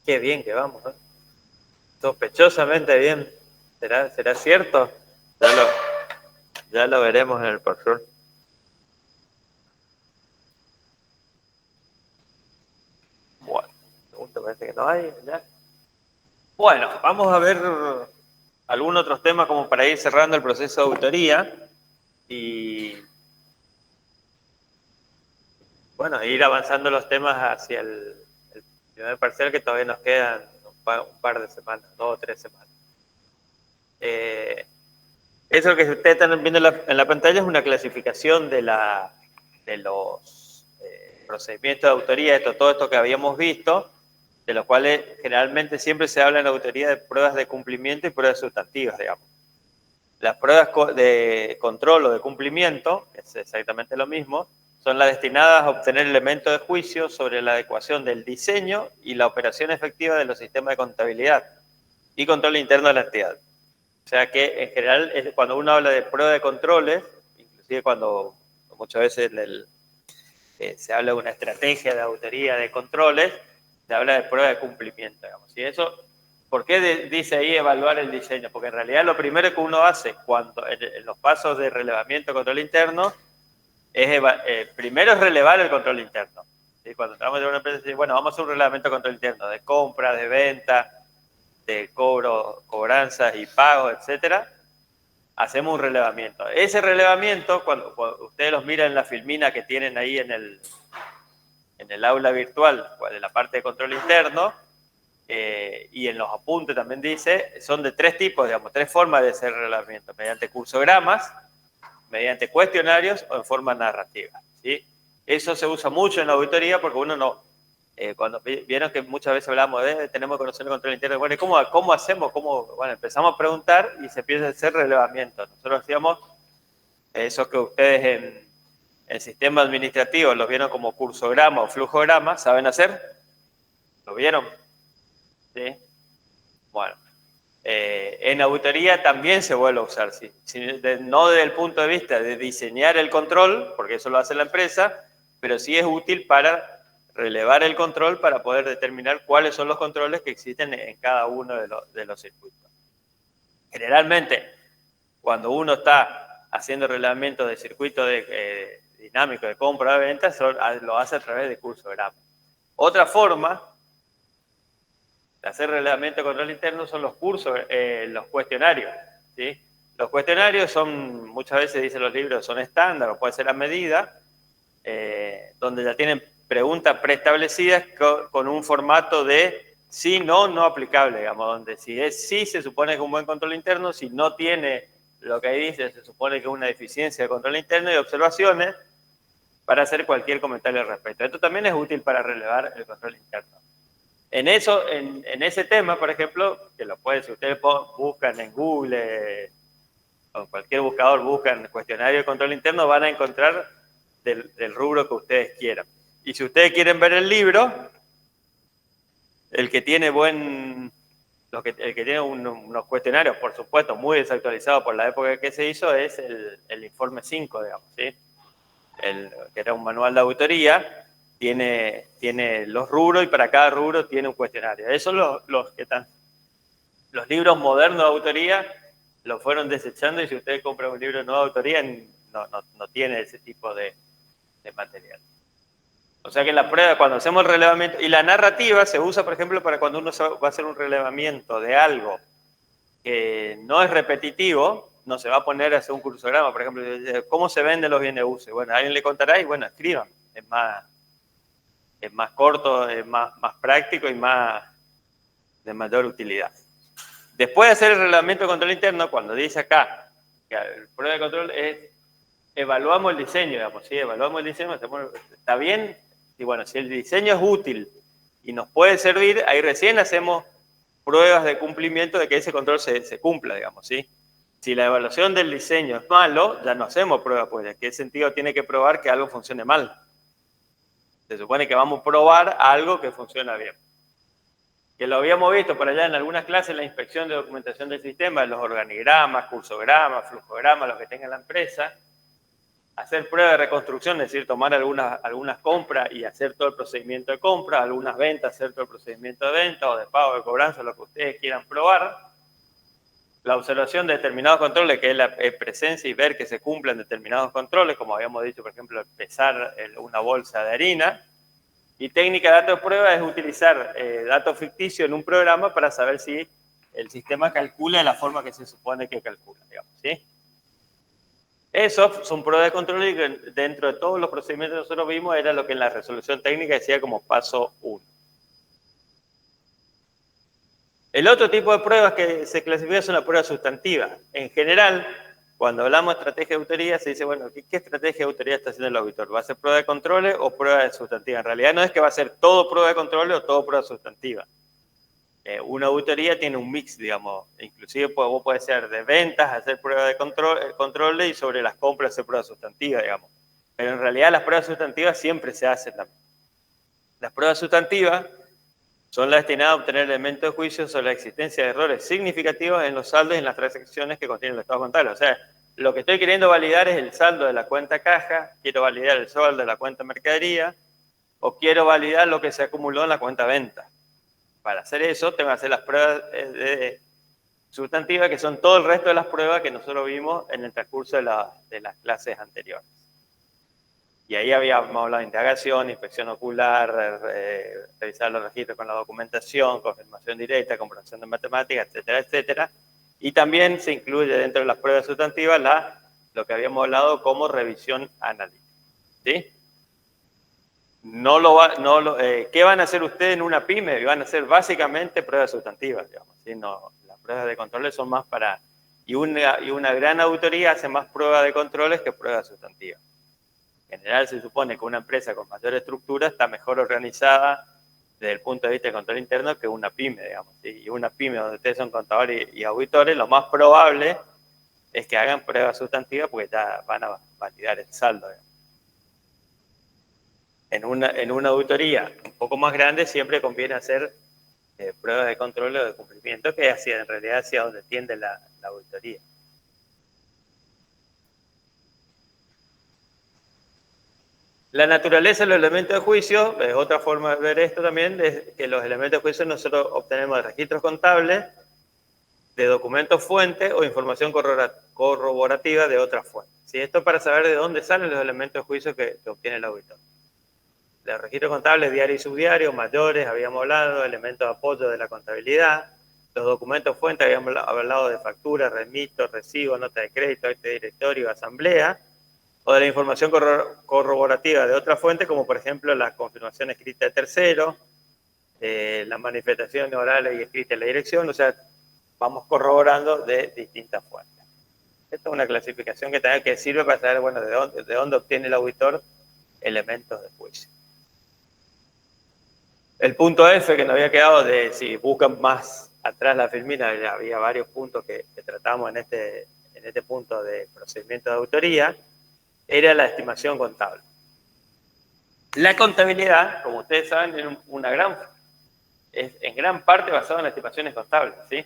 Qué bien que vamos, ¿eh? Sospechosamente bien. ¿Será cierto? Ya lo, ya lo veremos en el parcial. Bueno, pregunta parece que no hay. ¿Ya? Bueno, vamos a ver algún otro tema como para ir cerrando el proceso de autoría y, bueno, ir avanzando los temas hacia el primer parcial, que todavía nos quedan un par de semanas, 2 o 3 semanas. Eso que ustedes están viendo en la pantalla es una clasificación de los procedimientos de autoría, todo esto que habíamos visto, de los cuales generalmente siempre se habla en la autoría de pruebas de cumplimiento y pruebas sustantivas, digamos. Las pruebas de control o de cumplimiento, que es exactamente lo mismo, son las destinadas a obtener elementos de juicio sobre la adecuación del diseño y la operación efectiva de los sistemas de contabilidad y control interno de la entidad. O sea que en general cuando uno habla de prueba de controles, inclusive cuando muchas veces se habla de una estrategia de auditoría de controles, se habla de prueba de cumplimiento, digamos. Y eso, ¿por qué dice ahí evaluar el diseño? Porque en realidad lo primero que uno hace cuando en los pasos de relevamiento de control interno es primero es relevar el control interno. ¿Sí? Cuando entramos en una empresa, bueno, vamos a hacer un relevamiento de control interno de compra, de venta, de cobranzas y pagos, etcétera. Hacemos un relevamiento. Ese relevamiento, cuando ustedes los miran en la filmina que tienen ahí en el aula virtual, de la parte de control interno, y en los apuntes también dice, son de 3 tipos, digamos, 3 formas de hacer relevamiento: mediante cursogramas, mediante cuestionarios o en forma narrativa, ¿sí? Eso se usa mucho en la auditoría porque uno no, cuando vieron que muchas veces hablamos de tenemos que conocer el control interno, bueno, ¿cómo hacemos? Bueno, empezamos a preguntar y se empieza a hacer relevamiento. Nosotros hacíamos eso que ustedes en el sistema administrativo los vieron como cursograma o flujograma, ¿saben hacer? ¿Lo vieron? ¿Sí? Bueno, en auditoría también se vuelve a usar, ¿sí? No desde el punto de vista de diseñar el control, porque eso lo hace la empresa, pero sí es útil para relevar el control para poder determinar cuáles son los controles que existen en cada uno de los circuitos. Generalmente, cuando uno está haciendo relevamiento de circuito dinámico de compra o de venta, lo hace a través de cursograma. Otra forma de hacer relevamiento de control interno son los cuestionarios, ¿sí? Los cuestionarios son, muchas veces dicen los libros, son estándar o puede ser a medida, donde ya tienen preguntas preestablecidas con un formato de sí, no aplicable, digamos, donde si es sí se supone que es un buen control interno, si no tiene lo que ahí dice se supone que es una deficiencia de control interno y observaciones para hacer cualquier comentario al respecto. Esto también es útil para relevar el control interno. En ese tema, por ejemplo, que si ustedes buscan en Google o en cualquier buscador, buscan cuestionario de control interno, van a encontrar del rubro que ustedes quieran. Y si ustedes quieren ver el libro, el que tiene el que tiene unos cuestionarios, por supuesto, muy desactualizados por la época que se hizo, es el informe 5, digamos, ¿sí? Que era un manual de auditoría, tiene los rubros y para cada rubro tiene un cuestionario. Esos son los libros modernos de autoría lo fueron desechando, y si ustedes compran un libro de nueva autoría no tiene ese tipo de material. O sea que la prueba, cuando hacemos el relevamiento, y la narrativa se usa, por ejemplo, para cuando uno va a hacer un relevamiento de algo que no es repetitivo, no se va a poner a hacer un cursograma, por ejemplo, ¿cómo se venden los bienes de uso? Bueno, alguien le contará y bueno, escriban, es más corto, es más práctico y de mayor utilidad. Después de hacer el reglamento de control interno, cuando dice acá que el prueba de control es evaluamos el diseño, digamos, ¿sí? Evaluamos el diseño, está bien, y bueno, si el diseño es útil y nos puede servir, ahí recién hacemos pruebas de cumplimiento de que ese control se cumpla, digamos, ¿sí? Si la evaluación del diseño es malo, ya no hacemos pruebas, pues, ¿en qué sentido tiene que probar que algo funcione mal? Se supone que vamos a probar algo que funciona bien. Que lo habíamos visto por allá en algunas clases, la inspección de documentación del sistema, los organigramas, cursogramas, flujogramas, los que tenga la empresa. hacer prueba de reconstrucción, es decir, tomar algunas compras y hacer todo el procedimiento de compra, algunas ventas, hacer todo el procedimiento de venta o de pago, de cobranza, lo que ustedes quieran probar. La observación de determinados controles, que es la presencia y ver que se cumplen determinados controles, como habíamos dicho, por ejemplo, pesar una bolsa de harina. Y técnica de datos de prueba es utilizar datos ficticios en un programa para saber si el sistema calcula de la forma que se supone que calcula, digamos, ¿sí? Eso son pruebas de control y dentro de todos los procedimientos que nosotros vimos era lo que en la resolución técnica decía como paso 1. El otro tipo de pruebas que se clasifica son las pruebas sustantivas. En general, cuando hablamos de estrategia de auditoría, se dice, bueno, ¿qué estrategia de auditoría está haciendo el auditor? ¿Va a ser prueba de controles o prueba de sustantiva? En realidad no es que va a ser todo prueba de controles o todo prueba sustantiva. Una auditoría tiene un mix, digamos, inclusive vos podés ser de ventas, hacer prueba de controles y sobre las compras hacer pruebas sustantivas, digamos. Pero en realidad las pruebas sustantivas siempre se hacen también. Las pruebas sustantivas son las destinadas a obtener elementos de juicio sobre la existencia de errores significativos en los saldos y en las transacciones que contienen el estado contable. O sea, lo que estoy queriendo validar es el saldo de la cuenta caja, quiero validar el saldo de la cuenta mercadería, o quiero validar lo que se acumuló en la cuenta venta. Para hacer eso, tengo que hacer las pruebas sustantivas, que son todo el resto de las pruebas que nosotros vimos en el transcurso de las clases anteriores. Y ahí habíamos hablado de indagación, inspección ocular, revisar los registros con la documentación, confirmación directa, comprobación de matemáticas, etcétera, etcétera. Y también se incluye dentro de las pruebas sustantivas lo que habíamos hablado como revisión analítica. ¿Sí? ¿Qué van a hacer ustedes en una pyme? Van a hacer básicamente pruebas sustantivas, digamos. ¿Sí? No, las pruebas de controles son más para... Y una gran auditoría hace más pruebas de controles que pruebas sustantivas. En general se supone que una empresa con mayor estructura está mejor organizada desde el punto de vista de control interno que una pyme, digamos. ¿Sí? Y una pyme donde ustedes son contadores y auditores, lo más probable es que hagan pruebas sustantivas porque ya van a validar el saldo, digamos. En una auditoría un poco más grande siempre conviene hacer pruebas de control o de cumplimiento, que es en realidad hacia donde tiende la auditoría. La naturaleza de los elementos de juicio, es otra forma de ver esto también, es que los elementos de juicio nosotros obtenemos de registros contables, de documentos fuentes o información corroborativa de otras fuentes. ¿Sí? Esto para saber de dónde salen los elementos de juicio que obtiene el auditor. De registros contables, diario y subdiario, mayores, habíamos hablado, elementos de apoyo de la contabilidad, los documentos fuentes, habíamos hablado de facturas, remitos, recibos, nota de crédito, acta de directorio, asamblea, o de la información corroborativa de otras fuentes, como por ejemplo la confirmación escrita de terceros, las manifestaciones orales y escritas en la dirección, o sea, vamos corroborando de distintas fuentes. Esta es una clasificación que sirve para saber, bueno, de dónde obtiene el auditor elementos de juicio. El punto F que nos había quedado de si buscan más atrás la filmina, había varios puntos que tratamos en este punto de procedimiento de auditoría, era la estimación contable. La contabilidad, como ustedes saben, es en gran parte basada en estimaciones contables, ¿sí?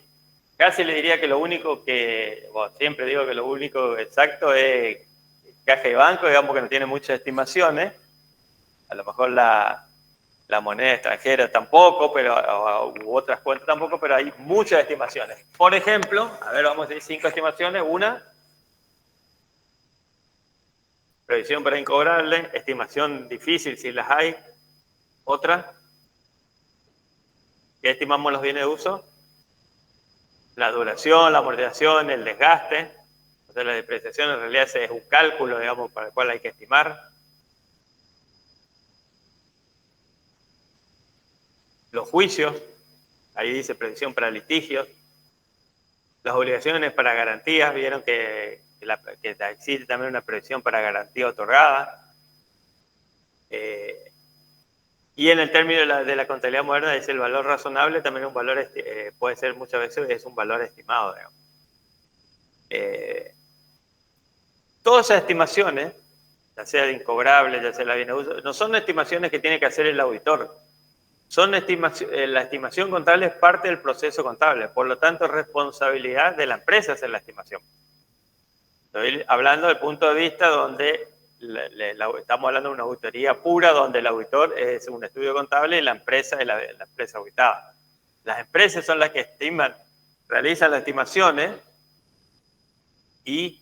Casi le diría que lo único siempre digo que lo único exacto es caja y banco, digamos que no tiene muchas estimaciones. A lo mejor la moneda extranjera tampoco, u otras cuentas tampoco, pero hay muchas estimaciones. Por ejemplo, a ver, vamos a decir 5 estimaciones. Una, previsión para incobrable, estimación difícil si las hay. Otra, ¿qué estimamos los bienes de uso? La duración, la amortización, el desgaste. O sea, la depreciación en realidad es un cálculo, digamos, para el cual hay que estimar. Los juicios, ahí dice previsión para litigios. Las obligaciones para garantías, vieron que existe también una previsión para garantía otorgada. Y en el término de la contabilidad moderna dice el valor razonable, también un valor, puede ser muchas veces, es un valor estimado, digamos. Todas esas estimaciones, ya sea de incobrable, ya sea la bien de uso, no son estimaciones que tiene que hacer el auditor. La estimación contable es parte del proceso contable, por lo tanto es responsabilidad de la empresa hacer la estimación. Estoy hablando del punto de vista donde estamos hablando de una auditoría pura donde el auditor es un estudio contable y la empresa es la empresa auditada. Las empresas son las que estiman, realizan las estimaciones y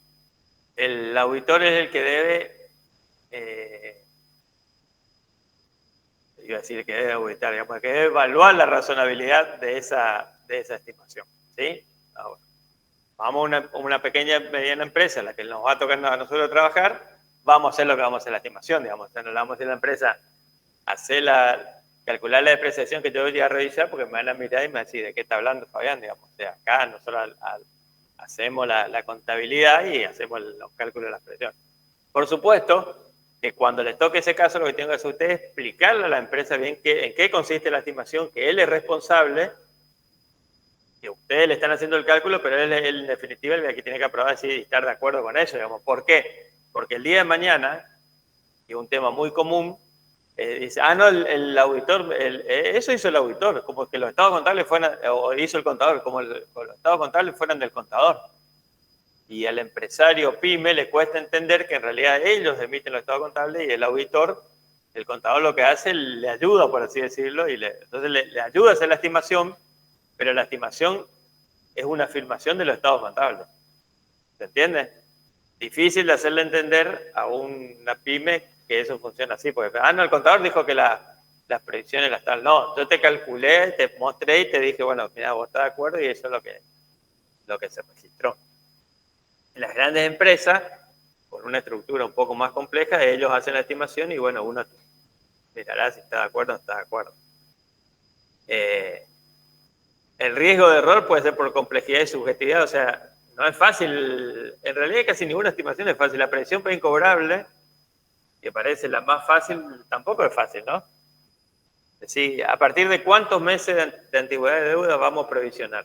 el auditor es el que debe, iba a decir que debe auditar, digamos, que debe evaluar la razonabilidad de esa estimación, ¿sí? Ahora, vamos a una pequeña, mediana empresa en la que nos va a tocar a nosotros trabajar, vamos a hacer lo que vamos a hacer la estimación, digamos, o sea, no le vamos a decir a la empresa, calcular la depreciación que yo voy a revisar porque me van a mirar y me van a decir, ¿de qué está hablando Fabián? Digamos, o sea, acá nosotros hacemos la contabilidad y hacemos los cálculos de la presión. Por supuesto que cuando les toque ese caso, lo que tengo que hacer usted es explicarle a la empresa bien en qué consiste la estimación, que él es responsable, que ustedes le están haciendo el cálculo, pero él en definitiva el que tiene que aprobar y estar de acuerdo con eso, digamos. ¿Por qué? Porque el día de mañana, y un tema muy común, dice, no, el auditor, eso hizo el auditor, como que los estados contables fueran, o hizo el contador, como los estados contables fueran del contador. Y al empresario pyme le cuesta entender que en realidad ellos emiten los estados contables y el auditor, el contador lo que hace, le ayuda, por así decirlo, y entonces le ayuda a hacer la estimación, pero la estimación es una afirmación de los estados contables. ¿Se entiende? Difícil de hacerle entender a una pyme que eso funciona así, porque, no, el contador dijo que las predicciones las tal. No, yo te calculé, te mostré y te dije, bueno, mira, vos estás de acuerdo y eso es lo que se registró. En las grandes empresas, con una estructura un poco más compleja, ellos hacen la estimación y bueno, uno mirará si está de acuerdo o no está de acuerdo. El riesgo de error puede ser por complejidad y subjetividad, o sea, no es fácil, en realidad casi ninguna estimación es fácil. La previsión incobrable, que parece la más fácil, tampoco es fácil, ¿no? Es decir, ¿a partir de cuántos meses de antigüedad de deuda vamos a previsionar?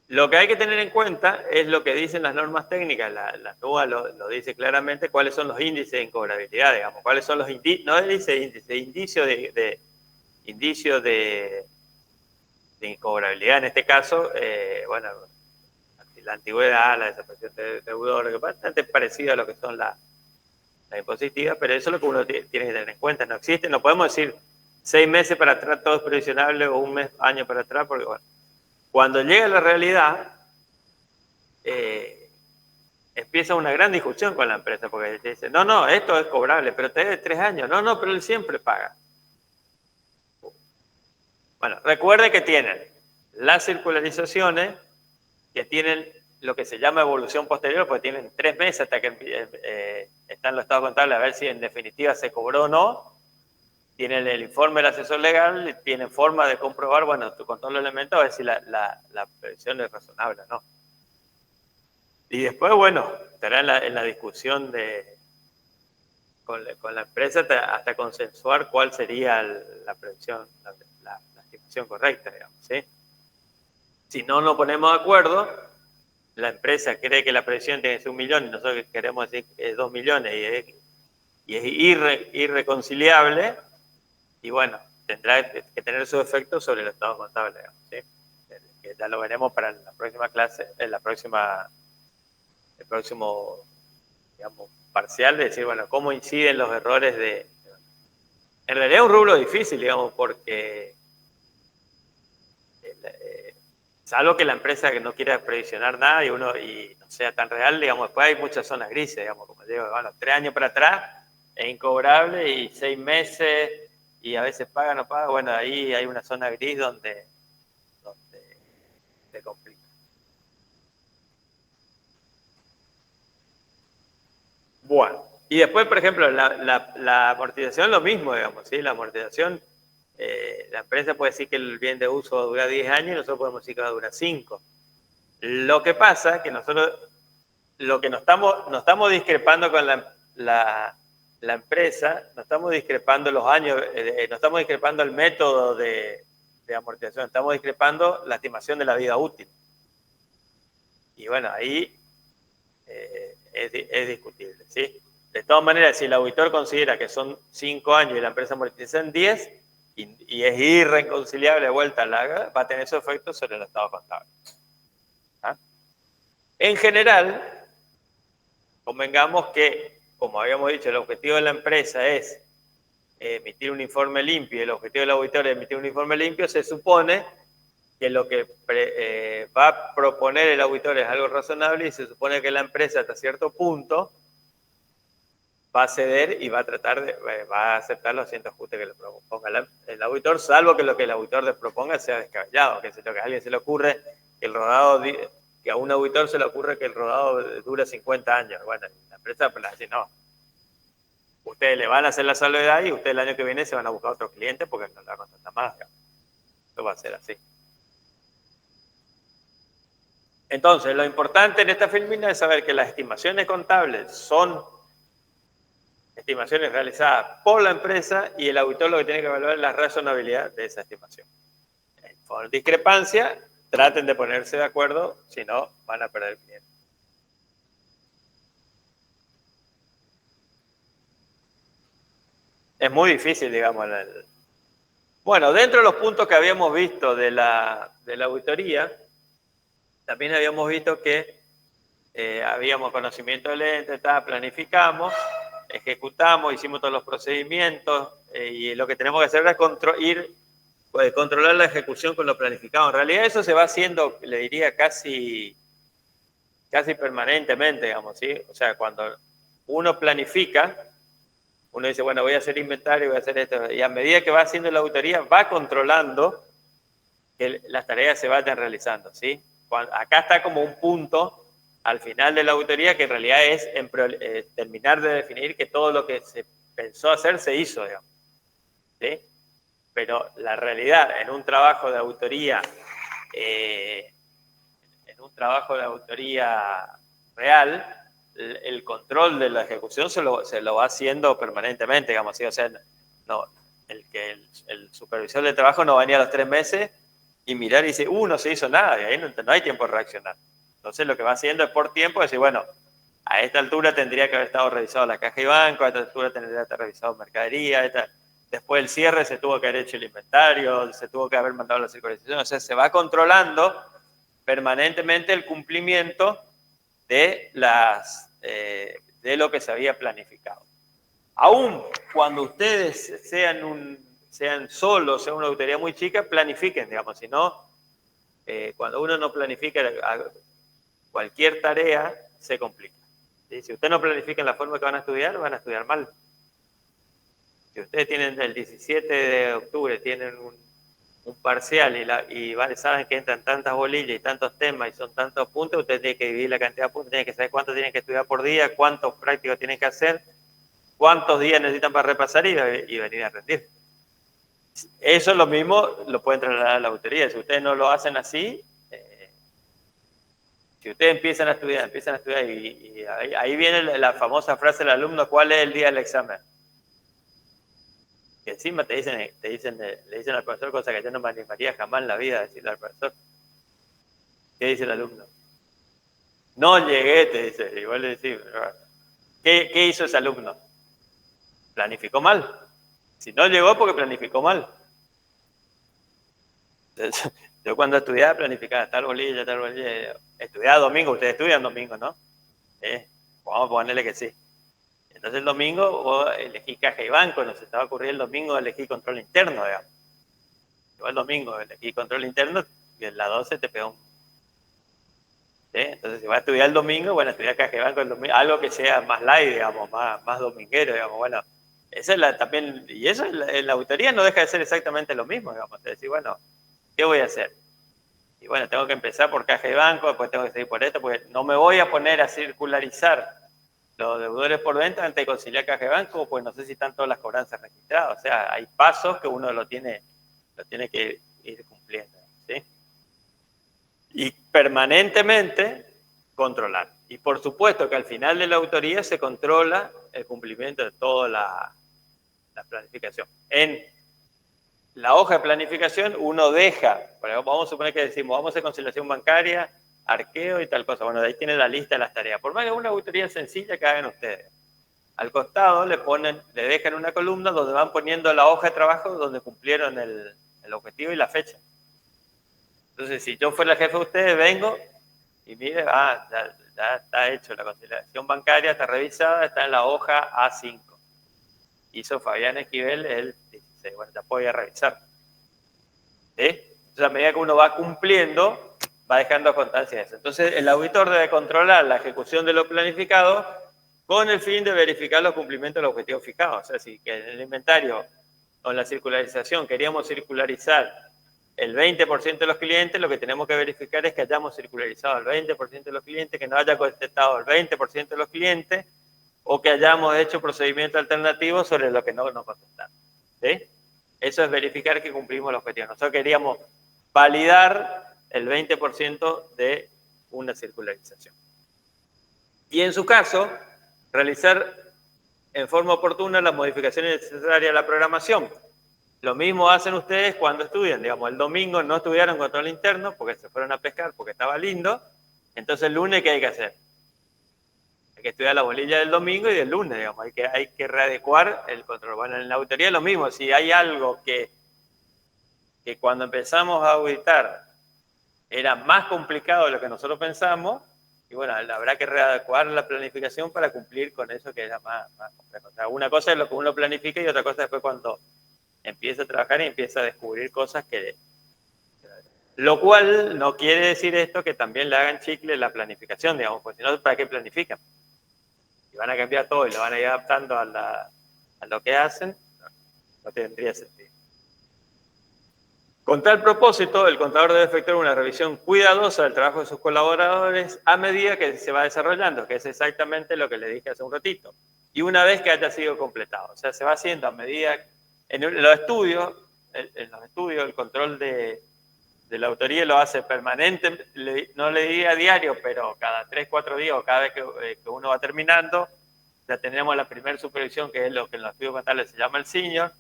Lo que hay que tener en cuenta es lo que dicen las normas técnicas, la NUA lo dice claramente, cuáles son los índices de incobrabilidad, digamos, cuáles son los indicios, no dice índice, indicios de incobrabilidad, en este caso, bueno, la antigüedad, la desaparición de deudor, que es bastante parecido a lo que son las impositivas, pero eso es lo que uno tiene que tener en cuenta, no existe, no podemos decir 6 meses para atrás todo es previsionable o un año para atrás, porque bueno, cuando llega la realidad, empieza una gran discusión con la empresa, porque te dice, no, esto es cobrable, pero te debe 3 años. No, pero él siempre paga. Bueno, recuerde que tienen las circularizaciones, que tienen lo que se llama evolución posterior, porque tienen 3 meses hasta que están los estados contables a ver si en definitiva se cobró o no. Tienen el informe del asesor legal, tienen forma de comprobar, bueno, con todos los elementos, a ver si la previsión es razonable o no. Y después, bueno, estará en la discusión con la empresa hasta consensuar cuál sería la previsión, la estimación correcta, digamos, ¿sí? Si no nos ponemos de acuerdo, la empresa cree que la previsión tiene que ser 1 millón y nosotros queremos decir que es 2 millones y es irreconciliable, y bueno, tendrá que tener su efecto sobre el estado contable, digamos, ¿sí? Que ya lo veremos para la próxima clase, el próximo, digamos, parcial, de decir, bueno, cómo inciden los errores En realidad es un rubro difícil, digamos, porque salvo que la empresa que no quiera previsionar nada y no sea tan real, digamos, después hay muchas zonas grises, digamos, como digo, bueno, 3 años para atrás es incobrable y 6 meses y a veces paga o no paga, bueno, ahí hay una zona gris donde se complica. Bueno, y después, por ejemplo, la amortización es lo mismo, digamos, ¿sí? La amortización, la empresa puede decir que el bien de uso va a durar 10 años y nosotros podemos decir que va a durar 5. Lo que pasa es que nosotros, lo que nos estamos discrepando con la empresa, no estamos discrepando los años, no estamos discrepando el método de amortización, estamos discrepando la estimación de la vida útil. Y bueno, ahí es discutible, ¿sí? De todas maneras, si el auditor considera que son 5 años y la empresa amortiza en 10 y es irreconciliable de vuelta, va a tener su efecto sobre el estado contable. ¿Ah? En general, convengamos que, como habíamos dicho, el objetivo de la empresa es emitir un informe limpio y el objetivo del auditor es emitir un informe limpio, se supone que lo que va a proponer el auditor es algo razonable y se supone que la empresa hasta cierto punto va a ceder y va a tratar de, va a aceptar los asientos ajustes que le proponga el auditor, salvo que lo que el auditor le proponga sea descabellado, que a alguien se le ocurre que el rodado, que a un auditor se le ocurre que el rodado dure 50 años. Bueno, la empresa pues, dice, no, ustedes le van a hacer la salvedad y ustedes el año que viene se van a buscar otro cliente porque no la contratan más. Esto va a ser así. Entonces, lo importante en esta filmina es saber que las estimaciones contables son estimaciones realizadas por la empresa y el auditor lo que tiene que evaluar es la razonabilidad de esa estimación. Por discrepancia, traten de ponerse de acuerdo, si no, van a perder el cliente. Es muy difícil, digamos. Bueno, dentro de los puntos que habíamos visto de la auditoría, también habíamos visto que habíamos conocimiento del ente, planificamos, ejecutamos, hicimos todos los procedimientos y lo que tenemos que hacer es controlar la ejecución con lo planificado. En realidad eso se va haciendo, le diría, casi permanentemente, digamos, ¿sí? O sea, cuando uno planifica, uno dice, bueno, voy a hacer inventario, voy a hacer esto, y a medida que va haciendo la auditoría, va controlando que las tareas se vayan realizando, ¿sí? Acá está como un punto al final de la auditoría que en realidad es terminar de definir que todo lo que se pensó hacer se hizo, digamos, ¿sí? Pero la realidad en un trabajo de auditoría, real, el control de la ejecución se lo va haciendo permanentemente, digamos, ¿sí? O sea, no, el supervisor de trabajo no va a venir a los 3 meses y mirar y decir, no se hizo nada, y ahí no hay tiempo de reaccionar. Entonces lo que va haciendo es por tiempo decir, bueno, a esta altura tendría que haber estado revisado la caja y banco, a esta altura tendría que estar revisado mercadería, después del cierre se tuvo que haber hecho el inventario, se tuvo que haber mandado la circulación, o sea, se va controlando permanentemente el cumplimiento de lo que se había planificado. Aún cuando ustedes sean solos, sea una auditoría muy chica, planifiquen, digamos, si no, cuando uno no planifica cualquier tarea, se complica. ¿Sí? Si ustedes no planifican la forma que van a estudiar mal. Si ustedes tienen el 17 de octubre, tienen un parcial y saben que entran tantas bolillas y tantos temas y son tantos puntos, ustedes tienen que dividir la cantidad de puntos, tienen que saber cuánto tienen que estudiar por día, cuántos prácticos tienen que hacer, cuántos días necesitan para repasar y venir a rendir. Eso es lo mismo, lo pueden trasladar a la auditoría. Si ustedes no lo hacen así, si ustedes empiezan a estudiar y ahí viene la famosa frase del alumno, ¿cuál es el día del examen? Que encima le dicen al profesor cosas que yo no me animaría jamás en la vida a decirle al profesor. ¿Qué dice el alumno? No llegué, te dice. Igual le decís, ¿qué hizo ese alumno? Planificó mal. Si no llegó, porque planificó mal. Entonces, yo cuando estudiaba, planificaba tal bolilla. Estudiaba domingo, ustedes estudian domingo, ¿no? Vamos a ponerle que sí. Entonces el domingo vos elegí caja y banco, nos estaba ocurriendo el domingo elegí control interno, digamos. Yo el domingo elegí control interno y en la 12 te pegó un... ¿Sí? Entonces si vas a estudiar el domingo, bueno, estudiar caja y banco el domingo, algo que sea más light, digamos, más dominguero, digamos, bueno. Esa es también, y eso en la auditoría no deja de ser exactamente lo mismo, digamos. Te decís, bueno, ¿qué voy a hacer? Y bueno, tengo que empezar por caja y banco, después tengo que seguir por esto, porque no me voy a poner a circularizar los deudores por venta antes de conciliar caja de banco, pues no sé si están todas las cobranzas registradas. O sea, hay pasos que uno lo tiene que ir cumpliendo, ¿sí? Y permanentemente controlar. Y por supuesto que al final de la auditoría se controla el cumplimiento de toda la planificación. En la hoja de planificación uno deja, vamos a suponer que decimos, vamos a hacer conciliación bancaria, arqueo y tal cosa. Bueno, de ahí tiene la lista de las tareas. Por más que una auditoría sencilla que hagan ustedes. al costado le dejan una columna donde van poniendo la hoja de trabajo donde cumplieron el objetivo y la fecha. Entonces, si yo fuera el jefe de ustedes, vengo y mire, ya está hecho, la conciliación bancaria está revisada, está en la hoja A5. Hizo Fabián Esquivel el 16, bueno, ya podía revisar. ¿Sí? Entonces, a medida que uno va cumpliendo, va dejando constancia de eso. Entonces, el auditor debe controlar la ejecución de lo planificado con el fin de verificar los cumplimientos de los objetivos fijados. O sea, si que en el inventario o en la circularización queríamos circularizar el 20% de los clientes, lo que tenemos que verificar es que hayamos circularizado el 20% de los clientes, que no haya contestado el 20% de los clientes, o que hayamos hecho procedimientos alternativos sobre lo que no nos contestaron. ¿Sí? Eso es verificar que cumplimos el objetivo. Nosotros queríamos validar el 20% de una circularización. Y en su caso, realizar en forma oportuna las modificaciones necesarias a la programación. Lo mismo hacen ustedes cuando estudian. Digamos, el domingo no estudiaron control interno porque se fueron a pescar, porque estaba lindo. Entonces, el lunes, ¿qué hay que hacer? Hay que estudiar la bolilla del domingo y del lunes, digamos. Hay que readecuar el control. Bueno, en la auditoría es lo mismo. Si hay algo que cuando empezamos a auditar era más complicado de lo que nosotros pensamos, y bueno, habrá que readecuar la planificación para cumplir con eso que era más complejo. O sea, una cosa es lo que uno planifica y otra cosa después cuando empieza a trabajar y empieza a descubrir cosas que... Lo cual no quiere decir esto que también le hagan chicle la planificación, digamos, porque si no, ¿para qué planifican? Si van a cambiar todo y lo van a ir adaptando a lo que hacen, no tendría sentido. Con tal propósito, el contador debe efectuar una revisión cuidadosa del trabajo de sus colaboradores a medida que se va desarrollando, que es exactamente lo que le dije hace un ratito. Y una vez que haya sido completado. O sea, se va haciendo a medida... En los estudios, el control de la autoría lo hace permanente, no le diría a diario, pero cada 3, 4 días o cada vez que uno va terminando, ya tenemos la primera supervisión, que es lo que en los estudios contables se llama el senior.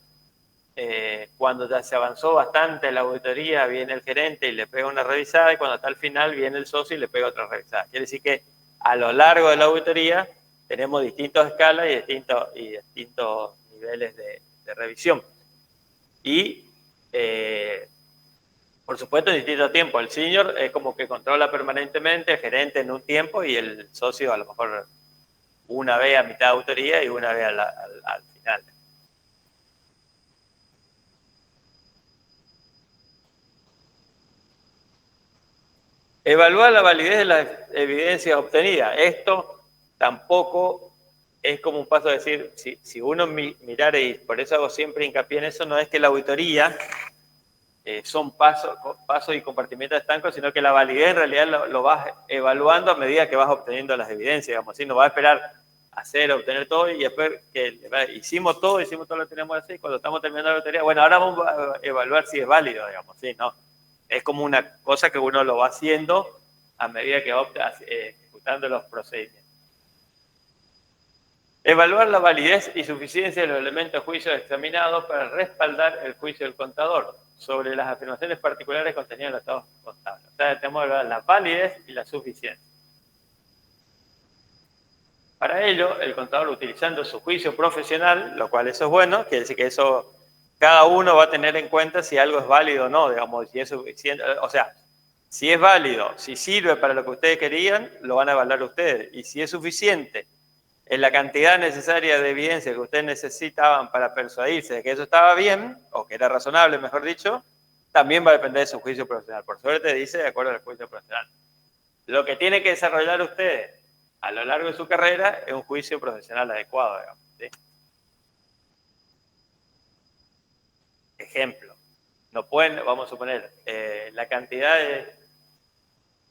Cuando ya se avanzó bastante la auditoría, viene el gerente y le pega una revisada, y cuando está al final viene el socio y le pega otra revisada. Quiere decir que a lo largo de la auditoría tenemos distintas escalas y distintos niveles de revisión. Y, por supuesto, en distinto tiempo. El senior es como que controla permanentemente, el gerente en un tiempo y el socio a lo mejor una vez a mitad de auditoría y una vez al final. Evaluar la validez de las evidencias obtenidas. Esto tampoco es como un paso a decir, si uno mirara, y por eso hago siempre hincapié en eso, no es que la auditoría son pasos y compartimientos estancos, sino que la validez en realidad lo vas evaluando a medida que vas obteniendo las evidencias, digamos así, no vas a esperar obtener todo y después que hicimos todo lo que teníamos que hacer, y cuando estamos terminando la auditoría, bueno, ahora vamos a evaluar si es válido, digamos, ¿sí? No. Es como una cosa que uno lo va haciendo a medida que va ejecutando los procedimientos. Evaluar la validez y suficiencia de los elementos de juicio examinados para respaldar el juicio del contador sobre las afirmaciones particulares contenidas en los estados contables. O sea, tenemos que evaluar la validez y la suficiencia. Para ello, el contador, utilizando su juicio profesional, lo cual eso es bueno, quiere decir que eso cada uno va a tener en cuenta si algo es válido o no, digamos, si es suficiente, o sea, si es válido, si sirve para lo que ustedes querían, lo van a evaluar ustedes, y si es suficiente en la cantidad necesaria de evidencia que ustedes necesitaban para persuadirse de que eso estaba bien, o que era razonable, mejor dicho, también va a depender de su juicio profesional. Por suerte dice de acuerdo al juicio profesional. Lo que tiene que desarrollar ustedes a lo largo de su carrera es un juicio profesional adecuado, digamos, ¿sí? Ejemplo, no pueden, vamos a suponer, la cantidad de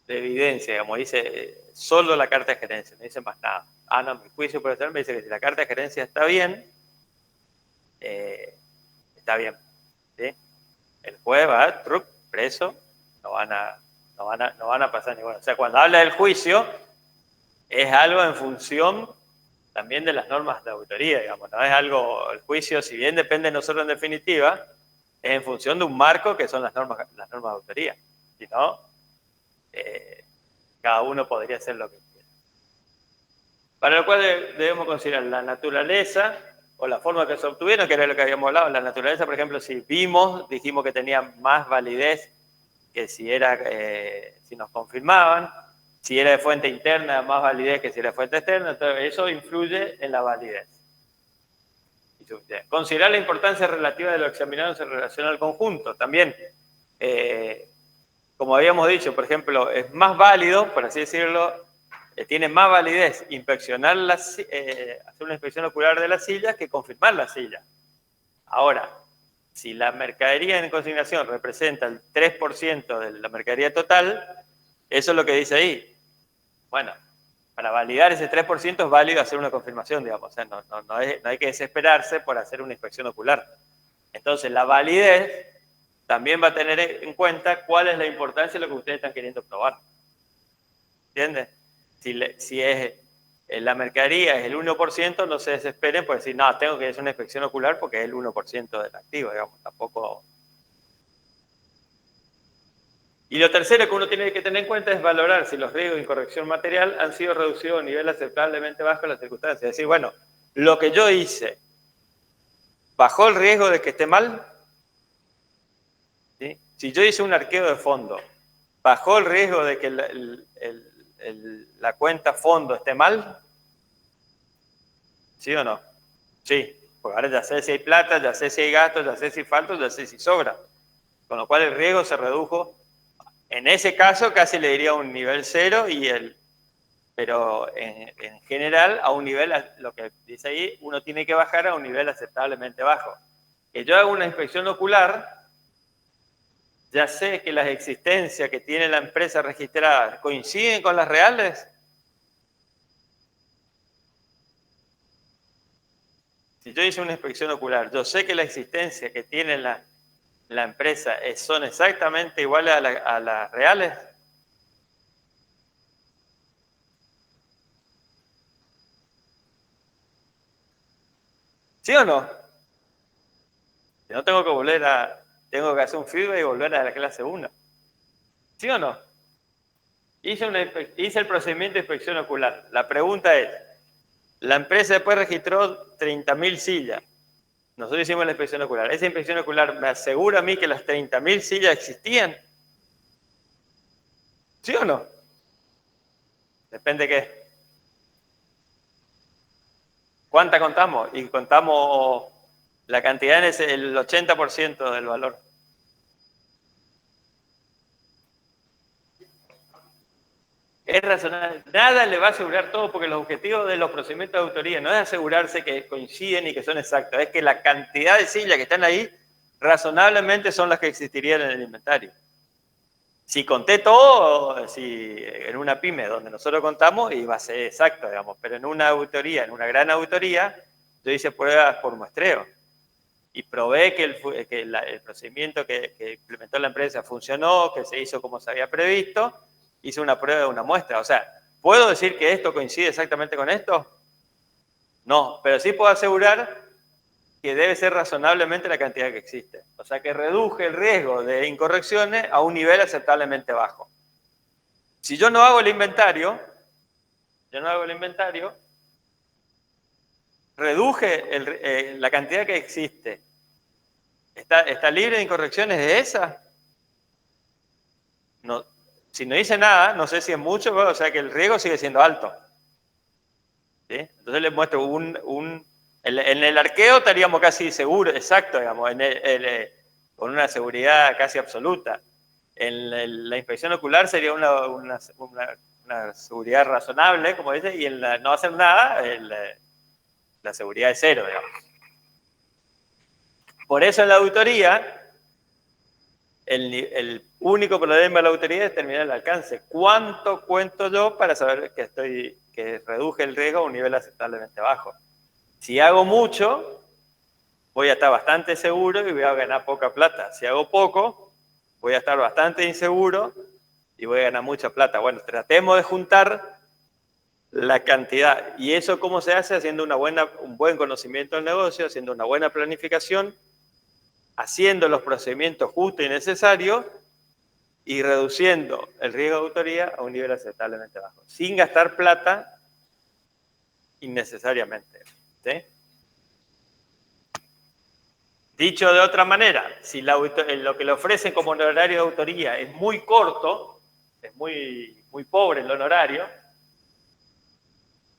evidencia, como dice, solo la carta de gerencia, no dice más nada. Ah, no, mi juicio profesional me dice que si la carta de gerencia está bien, ¿sí? El juez va, truc, preso, no van a pasar ninguna. O sea, cuando habla del juicio, es algo en función también de las normas de auditoría, digamos, no es algo, el juicio, si bien depende de nosotros en definitiva, es en función de un marco que son las normas de auditoría. Si no, cada uno podría hacer lo que quiera. para lo cual debemos considerar la naturaleza o la forma que se obtuvieron, que era lo que habíamos hablado. La naturaleza, por ejemplo, si dijimos que tenía más validez que si nos confirmaban. Si era de fuente interna, más validez que si era de fuente externa. Entonces, eso influye en la validez. Considerar la importancia relativa de lo examinado en relación al conjunto. También, como habíamos dicho, por ejemplo, es más válido, por así decirlo, tiene más validez inspeccionar hacer una inspección ocular de las sillas que confirmar la silla. Ahora, si la mercadería en consignación representa el 3% de la mercadería total, eso es lo que dice ahí. Bueno, para validar ese 3% es válido hacer una confirmación, digamos. O sea, no hay que desesperarse por hacer una inspección ocular. Entonces, la validez también va a tener en cuenta cuál es la importancia de lo que ustedes están queriendo probar. ¿Entiendes? Si es la mercadería es el 1%, no se desesperen por decir, no, tengo que hacer una inspección ocular porque es el 1% del activo, digamos, tampoco. Y lo tercero que uno tiene que tener en cuenta es valorar si los riesgos de incorrección material han sido reducidos a un nivel aceptablemente bajo en las circunstancias. Es decir, bueno, lo que yo hice, ¿bajó el riesgo de que esté mal? ¿Sí? Si yo hice un arqueo de fondo, ¿bajó el riesgo de que la cuenta fondo esté mal? ¿Sí o no? Sí, porque ahora ya sé si hay plata, ya sé si hay gastos, ya sé si falta, ya sé si sobra. Con lo cual el riesgo se redujo. En ese caso casi le diría un nivel 0, pero en general a un nivel, lo que dice ahí, uno tiene que bajar a un nivel aceptablemente bajo. Que yo haga una inspección ocular, ya sé que las existencias que tiene la empresa registrada coinciden con las reales. Si yo hice una inspección ocular, yo sé que la existencia que tiene la empresa son exactamente iguales a las reales. ¿Sí o no? Si no tengo que hacer un feedback y volver a la clase 1. ¿Sí o no? Hice el procedimiento de inspección ocular. La pregunta es, la empresa después registró 30.000 sillas. Nosotros hicimos la inspección ocular. ¿Esa inspección ocular me asegura a mí que las 30.000 sillas existían? ¿Sí o no? Depende de qué. ¿Cuánta contamos? Y contamos la cantidad es el 80% del valor. Es razonable. Nada le va a asegurar todo, porque los objetivos de los procedimientos de autoría no es asegurarse que coinciden y que son exactos, es que la cantidad de sillas que están ahí razonablemente son las que existirían en el inventario. Si conté todo, si en una pyme donde nosotros contamos, iba a ser exacto, digamos, pero en una auditoría, en una gran auditoría, yo hice pruebas por muestreo y probé que el procedimiento que implementó la empresa funcionó, que se hizo como se había previsto. Hice una prueba de una muestra. O sea, ¿puedo decir que esto coincide exactamente con esto? No, pero sí puedo asegurar que debe ser razonablemente la cantidad que existe. O sea, que reduje el riesgo de incorrecciones a un nivel aceptablemente bajo. Si yo no hago el inventario, reduje la cantidad que existe. ¿Está libre de incorrecciones de esa? No, si no hice nada, no sé si es mucho, o sea que el riesgo sigue siendo alto. ¿Sí? Entonces les muestro en el arqueo estaríamos casi seguros, exacto, digamos, con una seguridad casi absoluta. En la inspección ocular sería una seguridad razonable, como dice, y en no hacer nada, la seguridad es 0, digamos. Por eso en la auditoría, el único problema de la auditoría es determinar el alcance. ¿Cuánto cuento yo para saber que reduje el riesgo a un nivel aceptablemente bajo? Si hago mucho, voy a estar bastante seguro y voy a ganar poca plata. Si hago poco, voy a estar bastante inseguro y voy a ganar mucha plata. Bueno, tratemos de juntar la cantidad. ¿Y eso cómo se hace? Haciendo un buen conocimiento del negocio, haciendo una buena planificación, haciendo los procedimientos justos y necesarios y reduciendo el riesgo de autoría a un nivel aceptablemente bajo, sin gastar plata innecesariamente. ¿Sí? Dicho de otra manera, si lo que le ofrecen como honorario de autoría es muy corto, es muy pobre el honorario,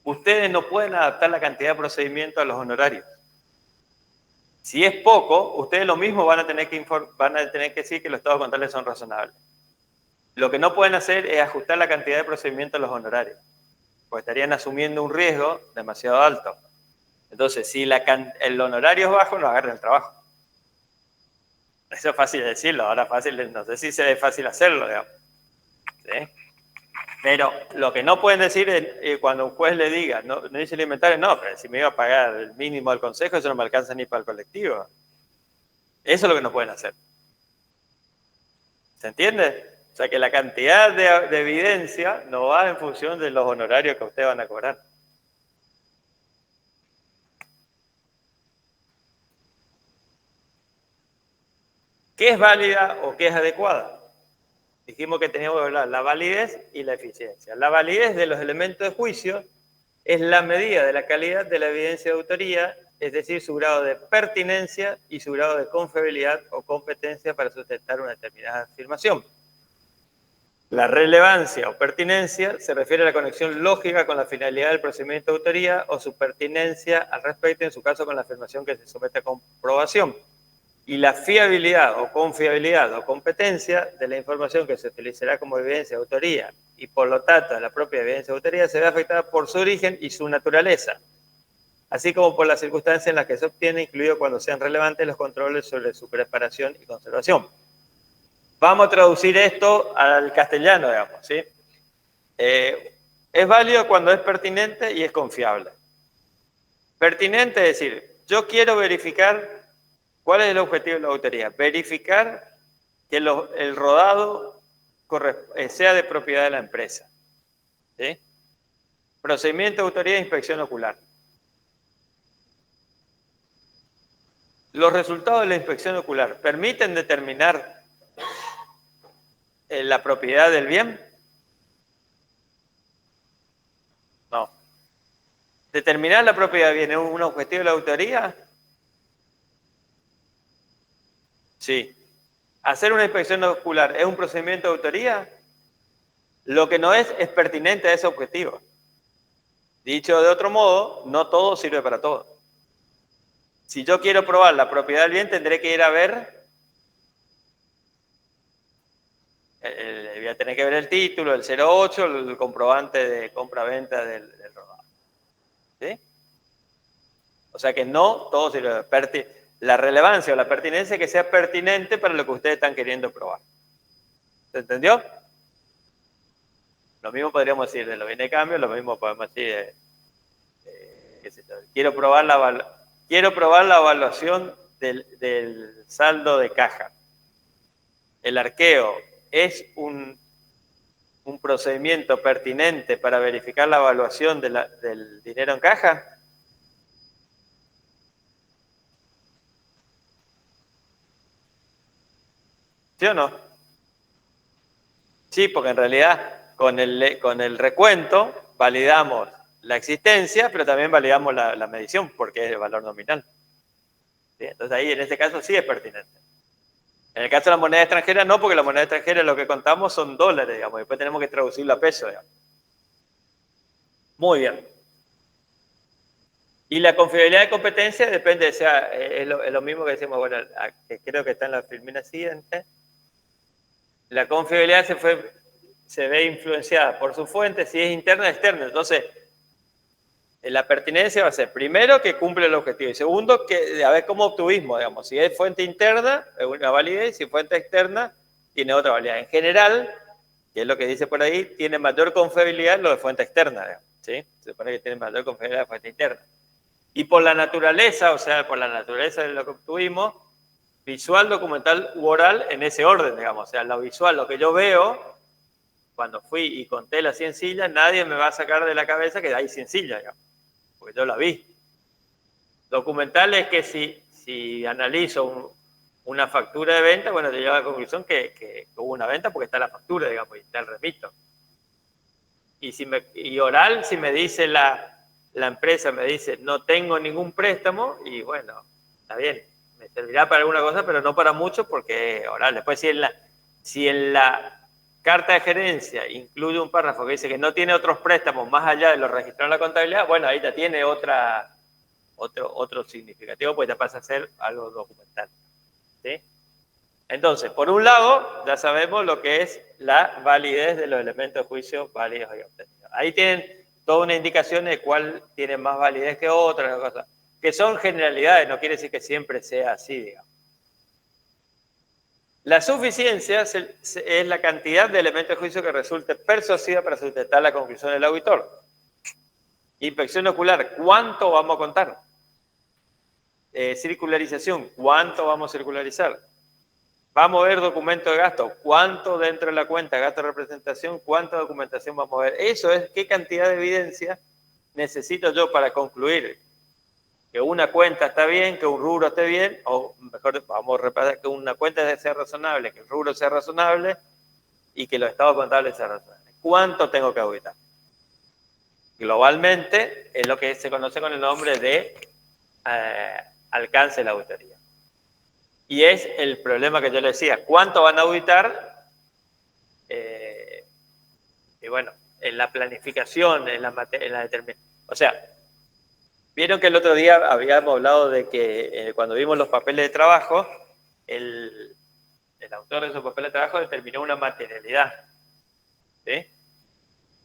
ustedes no pueden adaptar la cantidad de procedimiento a los honorarios. Si es poco, ustedes lo mismo van a tener que decir que los estados contables son razonables. Lo que no pueden hacer es ajustar la cantidad de procedimiento a los honorarios, porque estarían asumiendo un riesgo demasiado alto. Entonces, si el honorario es bajo, no agarren el trabajo. Eso es fácil de decirlo, ahora fácil, no sé si se ve fácil hacerlo, digamos. ¿Sí? Pero lo que no pueden decir es, cuando un juez le diga, no dice el inventario, no, pero si me iba a pagar el mínimo del consejo, eso no me alcanza ni para el colectivo. Eso es lo que no pueden hacer. ¿Se entiende? O sea que la cantidad de evidencia no va en función de los honorarios que ustedes van a cobrar. ¿Qué es válida o qué es adecuada? Dijimos que teníamos que hablar la validez y la eficiencia. La validez de los elementos de juicio es la medida de la calidad de la evidencia de autoría, es decir, su grado de pertinencia y su grado de confiabilidad o competencia para sustentar una determinada afirmación. La relevancia o pertinencia se refiere a la conexión lógica con la finalidad del procedimiento de autoría o su pertinencia al respecto, en su caso con la afirmación que se somete a comprobación. Y la fiabilidad o confiabilidad o competencia de la información que se utilizará como evidencia de autoría y por lo tanto la propia evidencia de autoría se ve afectada por su origen y su naturaleza, así como por las circunstancias en las que se obtiene, incluido cuando sean relevantes los controles sobre su preparación y conservación. Vamos a traducir esto al castellano, digamos, ¿sí? Es válido cuando es pertinente y es confiable. Pertinente es decir, yo quiero verificar cuál es el objetivo de la autoría. Verificar que el rodado sea de propiedad de la empresa. ¿Sí? Procedimiento de autoría e inspección ocular. Los resultados de la inspección ocular permiten determinar la propiedad del bien. No. ¿Determinar la propiedad del bien es un objetivo de la autoría? Sí. ¿Hacer una inspección ocular es un procedimiento de autoría? Lo que no es pertinente a ese objetivo. Dicho de otro modo, no todo sirve para todo. Si yo quiero probar la propiedad del bien, tendré que ir a ver, voy a tener que ver el título, el 08, el comprobante de compra-venta del rodado. ¿Sí? O sea que no todo sirve. La relevancia o la pertinencia es que sea pertinente para lo que ustedes están queriendo probar. ¿Se entendió? Lo mismo podríamos decir de los bienes de cambio, lo mismo podemos decir quiero probar la evaluación del saldo de caja. El arqueo es un procedimiento pertinente para verificar la evaluación del dinero en caja. ¿Sí o no? Sí, porque en realidad con el recuento validamos la existencia, pero también validamos la medición, porque es el valor nominal. ¿Sí? Entonces ahí en este caso sí es pertinente. En el caso de la moneda extranjera no, porque la moneda extranjera lo que contamos son dólares, digamos, después tenemos que traducirlo a peso, digamos. Muy bien. Y la confiabilidad de competencia depende, o sea, es lo mismo que decimos, bueno, que creo que está en la filmina siguiente. La confiabilidad se ve influenciada por su fuente, si es interna o externa. Entonces, la pertinencia va a ser, primero, que cumple el objetivo, y segundo, que a ver cómo obtuvimos, digamos. Si es fuente interna, es una validez, si es fuente externa, tiene otra validez. En general, que es lo que dice por ahí, tiene mayor confiabilidad lo de fuente externa, digamos, ¿sí? Se supone que tiene mayor confiabilidad de fuente interna. Y por la naturaleza, o sea, por la naturaleza de lo que obtuvimos, visual, documental u oral en ese orden, digamos. O sea, lo visual, lo que yo veo, cuando fui y conté las 100 sillas, nadie me va a sacar de la cabeza que hay 100 sillas, digamos, porque yo la vi. Documental es que si analizo una factura de venta, bueno, te llevo a la conclusión que hubo una venta porque está la factura, digamos, y está el remito. Y oral, si me dice la empresa me dice, no tengo ningún préstamo, y bueno, está bien, me servirá para alguna cosa, pero no para mucho, porque ahora después si en la carta de gerencia incluye un párrafo que dice que no tiene otros préstamos más allá de lo registrado en la contabilidad, bueno, ahí ya tiene otro significativo, pues ya pasa a ser algo documental. ¿Sí? Entonces, por un lado, ya sabemos lo que es la validez de los elementos de juicio válidos y obtenidos. Ahí tienen toda una indicación de cuál tiene más validez que otra, cosas, que son generalidades, no quiere decir que siempre sea así, digamos. La suficiencia es la cantidad de elementos de juicio que resulte persuasiva para sustentar la conclusión del auditor. Inspección ocular, ¿cuánto vamos a contar? Circularización, ¿cuánto vamos a circularizar? Vamos a ver documento de gasto, ¿cuánto dentro de la cuenta, gasto de representación, cuánta documentación vamos a ver? Eso es qué cantidad de evidencia necesito yo para concluir que una cuenta está bien, que un rubro esté bien, o mejor, vamos a repasar que una cuenta sea razonable, que el rubro sea razonable y que los estados contables sean razonables. ¿Cuánto tengo que auditar? Globalmente es lo que se conoce con el nombre de alcance de la auditoría. Y es el problema que yo le decía, ¿cuánto van a auditar? Y bueno, en la planificación, en la determinación. O sea, vieron que el otro día habíamos hablado de que cuando vimos los papeles de trabajo, el autor de esos papeles de trabajo determinó una materialidad. ¿Sí?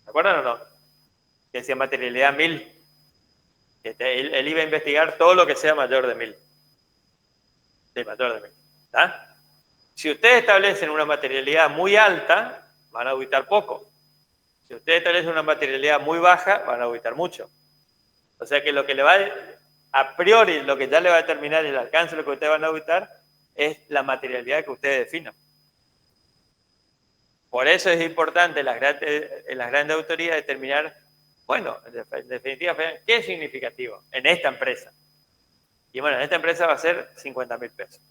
¿Se acuerdan o no? Que decía materialidad 1000. Que él iba a investigar todo lo que sea mayor de 1000. Sí, mayor de 1000. ¿Está? Si ustedes establecen una materialidad muy alta, van a auditar poco. Si ustedes establecen una materialidad muy baja, van a auditar mucho. O sea que lo que le va a priori, lo que ya le va a determinar el alcance de lo que ustedes van a auditar es la materialidad que ustedes definan. Por eso es importante en las grandes autoridades determinar, bueno, en definitiva, ¿qué es significativo en esta empresa? Y bueno, en esta empresa va a ser 50.000 pesos.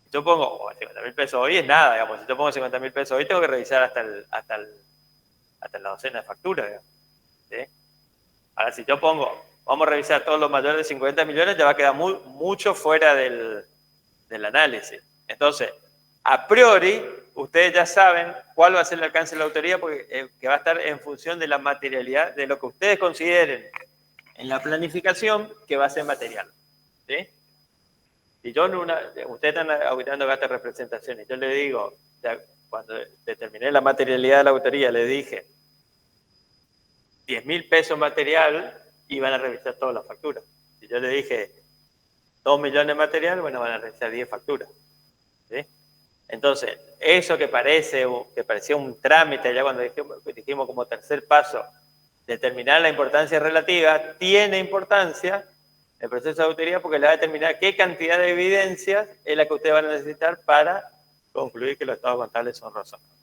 Si yo pongo 50.000 pesos hoy es nada, digamos. Si yo pongo 50.000 pesos hoy, tengo que revisar hasta la docena de facturas, digamos. ¿Sí? Ahora, si yo pongo, vamos a revisar todos los mayores de 50 millones, ya va a quedar mucho fuera del análisis. Entonces, a priori, ustedes ya saben cuál va a ser el alcance de la autoría, porque que va a estar en función de la materialidad, de lo que ustedes consideren en la planificación que va a ser material. ¿Sí? Si yo ustedes están auditando gastos de representación y yo le digo, ya, cuando determiné la materialidad de la autoría, le dije 10.000 pesos material y van a revisar todas las facturas. Si yo le dije 2 millones material, bueno, van a revisar 10 facturas. ¿Sí? Entonces, eso que parecía un trámite, ya cuando dijimos como tercer paso, determinar la importancia relativa, tiene importancia el proceso de auditoría porque le va a determinar qué cantidad de evidencias es la que ustedes van a necesitar para concluir que los estados contables son razonables.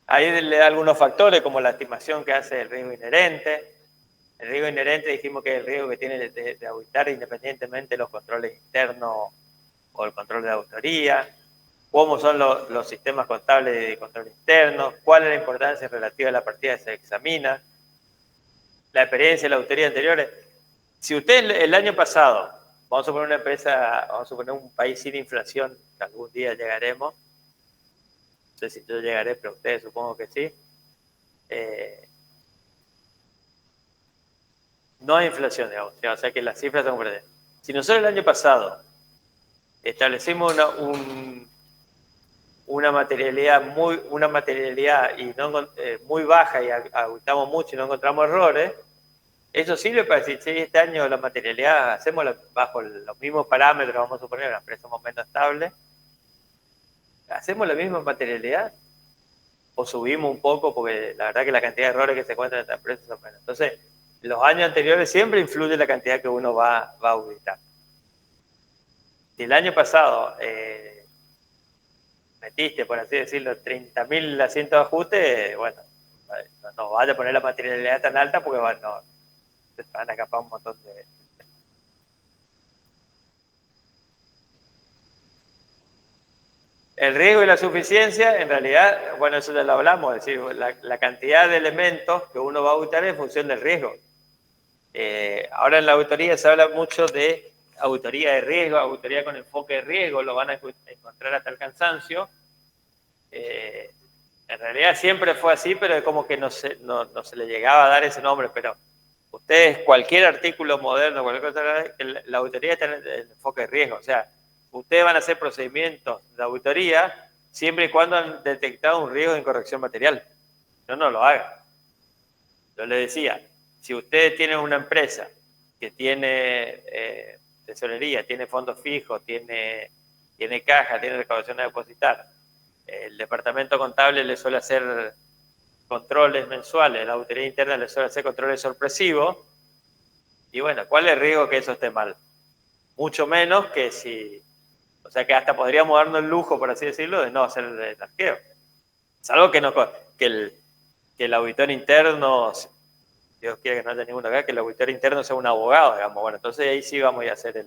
Ahí le da algunos factores como la estimación que hace el riesgo inherente. El riesgo inherente dijimos que es el riesgo que tiene de auditar independientemente de los controles internos o el control de auditoría. Cómo son los sistemas contables de control interno, cuál es la importancia relativa a la partida que se examina, la experiencia de la auditoría anteriores. Si usted el año pasado, vamos a poner una empresa, vamos a suponer un país sin inflación, que algún día llegaremos, no sé si yo llegaré, pero ustedes supongo que sí, no hay inflación, digamos, o sea que las cifras son verdaderas. Si nosotros el año pasado establecimos una materialidad y no, muy baja y auditamos mucho y no encontramos errores, eso sirve para decir, si este año la materialidad hacemos bajo los mismos parámetros, vamos a suponer una empresa más o menos estable, hacemos la misma materialidad o subimos un poco porque la verdad que la cantidad de errores que se encuentran en esta empresa son menos. Entonces, los años anteriores siempre influye la cantidad que uno va a auditar. Si el año pasado metiste, por así decirlo, 30.000 asientos de ajuste, bueno, no vaya a poner la materialidad tan alta porque bueno, se van a escapar un montón de... El riesgo y la suficiencia, en realidad, bueno, eso ya lo hablamos, es decir, la cantidad de elementos que uno va a auditar en función del riesgo. Ahora en la auditoría se habla mucho de auditoría de riesgo, auditoría con enfoque de riesgo, lo van a encontrar hasta el cansancio. En realidad siempre fue así, pero como que no se le llegaba a dar ese nombre, pero ustedes, cualquier artículo moderno, cualquier cosa, la auditoría está en el enfoque de riesgo, o sea, ustedes van a hacer procedimientos de auditoría siempre y cuando han detectado un riesgo de incorrección material. No lo hagan. Yo les decía, si ustedes tienen una empresa que tiene tesorería, tiene fondos fijos, tiene caja, tiene recaudación a depositar, el departamento contable le suele hacer controles mensuales, la auditoría interna le suele hacer controles sorpresivos, y bueno, ¿cuál es el riesgo que eso esté mal? Mucho menos que si, o sea que hasta podríamos darnos el lujo, por así decirlo, de no hacer el arqueo. Salvo que el auditor interno, Dios quiere que no haya ninguno acá, que el auditor interno sea un abogado, digamos, bueno, entonces ahí sí vamos a hacer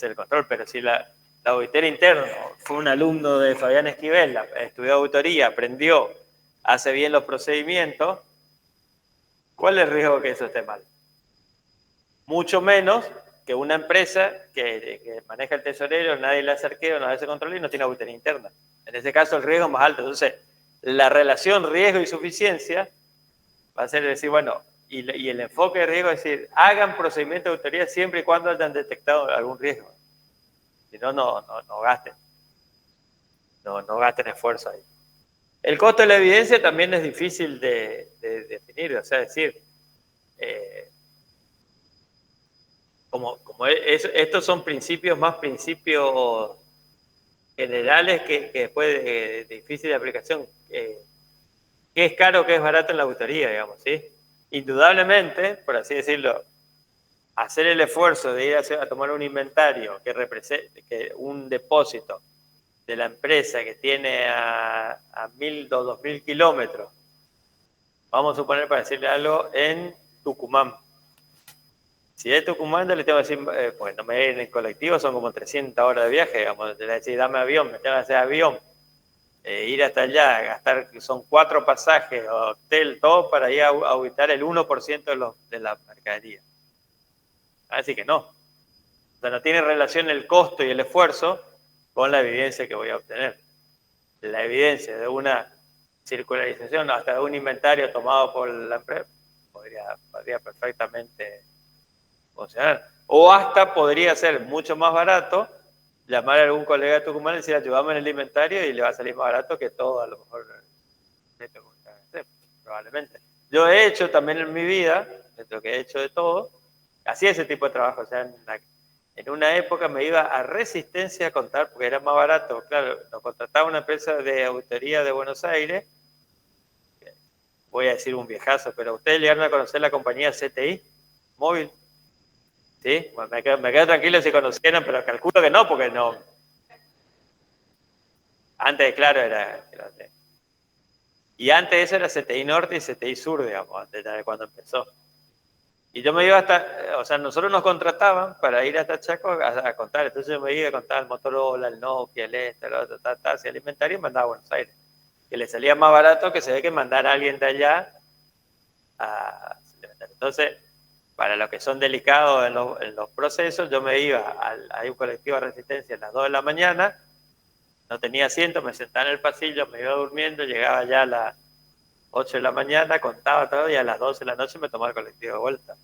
el control, pero si la auditor interno fue un alumno de Fabián Esquivel, estudió auditoría, aprendió, hace bien los procedimientos, ¿cuál es el riesgo que eso esté mal? Mucho menos que una empresa que maneja el tesorero, nadie le hace arqueo, no hace control y no tiene auditoría interna. En ese caso el riesgo es más alto. Entonces, la relación riesgo y suficiencia va a ser decir, bueno, y el enfoque de riesgo es decir, hagan procedimientos de auditoría siempre y cuando hayan detectado algún riesgo. Si no, no gasten. No gasten esfuerzo ahí. El costo de la evidencia también es difícil de definir, o sea, decir, estos son principios generales que después de difícil de aplicación. ¿Qué es caro, qué es barato en la auditoría, digamos, ¿sí? Indudablemente, por así decirlo, hacer el esfuerzo de ir a tomar un inventario que represente que un depósito de la empresa que tiene a 1.000 o 2.000 kilómetros, vamos a suponer, para decirle algo, en Tucumán. Si es Tucumán, le tengo que decir, pues no me voy en el colectivo, son como 300 horas de viaje, digamos, le tengo que decir, dame avión, me tengo que hacer avión, ir hasta allá, gastar, son 4 pasajes, hotel, todo, para ir a auditar el 1% de la mercadería. Así que no. O sea, no tiene relación el costo y el esfuerzo con la evidencia que voy a obtener. La evidencia de una circularización, hasta de un inventario tomado por la empresa, podría perfectamente funcionar. O hasta podría ser mucho más barato llamar a algún colega de Tucumán y decir, ayúdame en el inventario, y le va a salir más barato que todo, a lo mejor, probablemente. Yo he hecho también en mi vida, lo que he hecho de todo, hacía ese tipo de trabajo. O sea, en una época me iba a Resistencia a contar, porque era más barato. Claro, nos contrataba una empresa de auditoría de Buenos Aires, voy a decir un viejazo, pero ustedes llegaron a conocer la compañía CTI Móvil. ¿Sí? Bueno, me quedo tranquilo si conocieran, pero calculo que no, porque no. Antes, claro, era. Y antes eso era CTI Norte y CTI Sur, digamos, antes de cuando empezó. Y yo me iba hasta, o sea, nosotros nos contrataban para ir hasta Chaco a contar. Entonces yo me iba a contar el Motorola, el Nokia, el el otro, hacia el inventario y mandaba a Buenos Aires. Que le salía más barato que se ve que mandar a alguien de allá a. Entonces, para los que son delicados en los procesos, yo me iba a un colectivo de Resistencia a las 2 de la mañana, no tenía asiento, me sentaba en el pasillo, me iba durmiendo, llegaba ya a las 8 de la mañana, contaba todo y a las 12 de la noche me tomaba el colectivo de vuelta.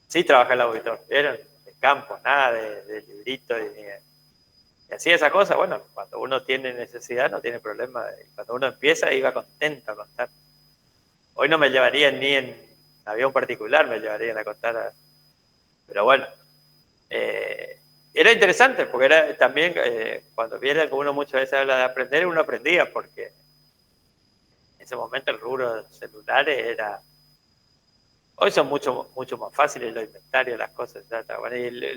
Sí, trabajé en el auditor, ¿vieron? De campo, nada de librito y hacía esa cosa. Bueno, cuando uno tiene necesidad no tiene problema. Cuando uno empieza iba contento a contar. Hoy no me llevarían ni en avión particular, me llevarían a contar. Pero bueno, era interesante porque era también, cuando viene, como uno muchas veces habla de aprender, uno aprendía porque en ese momento el rubro de celulares era. Hoy son mucho más fáciles los inventarios, las cosas. Bueno, y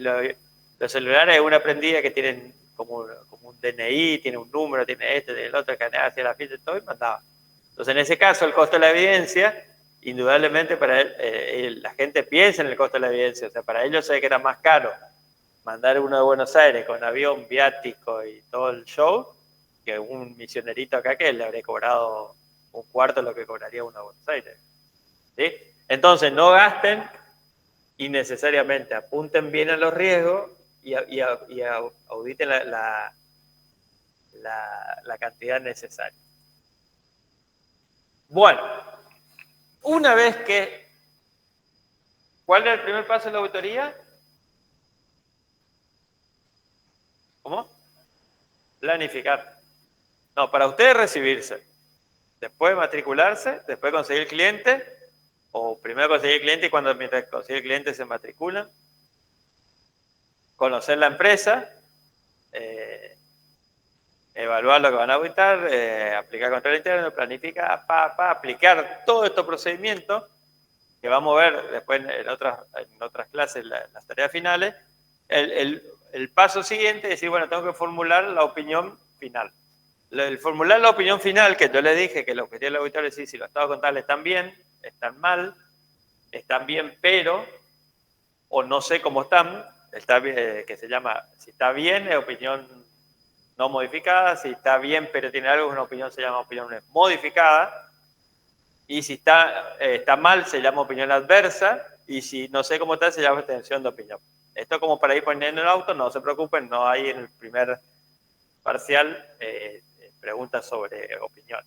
los celulares uno aprendía que tienen como un DNI, tiene un número, tiene tiene el otro, que hacia la ficha y todo, y mandaba. Entonces, en ese caso, el costo de la evidencia, indudablemente para la gente piensa en el costo de la evidencia. O sea, para ellos sé que era más caro mandar uno de Buenos Aires con avión, viático y todo el show, que un misionerito acá que le habría cobrado un cuarto de lo que cobraría uno de Buenos Aires. ¿Sí? Entonces, no gasten innecesariamente, apunten bien a los riesgos y auditen la cantidad necesaria. Bueno, una vez que... ¿Cuál es el primer paso de la auditoría? ¿Cómo? Planificar. No, para ustedes recibirse, después matricularse, después conseguir cliente, o primero conseguir cliente y cuando mientras consigue cliente se matriculan, conocer la empresa, evaluar lo que van a auditar, aplicar control interno, planificar, aplicar todos estos procedimientos que vamos a ver después en otras clases, las tareas finales. El paso siguiente es decir, bueno, tengo que formular la opinión final. El formular la opinión final, que yo les dije que el objetivo del auditor es decir si los estados contables están bien, están mal, están bien, pero, o no sé cómo están, está bien, que se llama, si está bien, es opinión no modificada, si está bien, pero tiene algo, una opinión se llama opinión modificada, y si está mal, se llama opinión adversa, y si no sé cómo está, se llama extensión de opinión. Esto como para ir poniendo en el auto, no se preocupen, no hay en el primer parcial preguntas sobre opinión.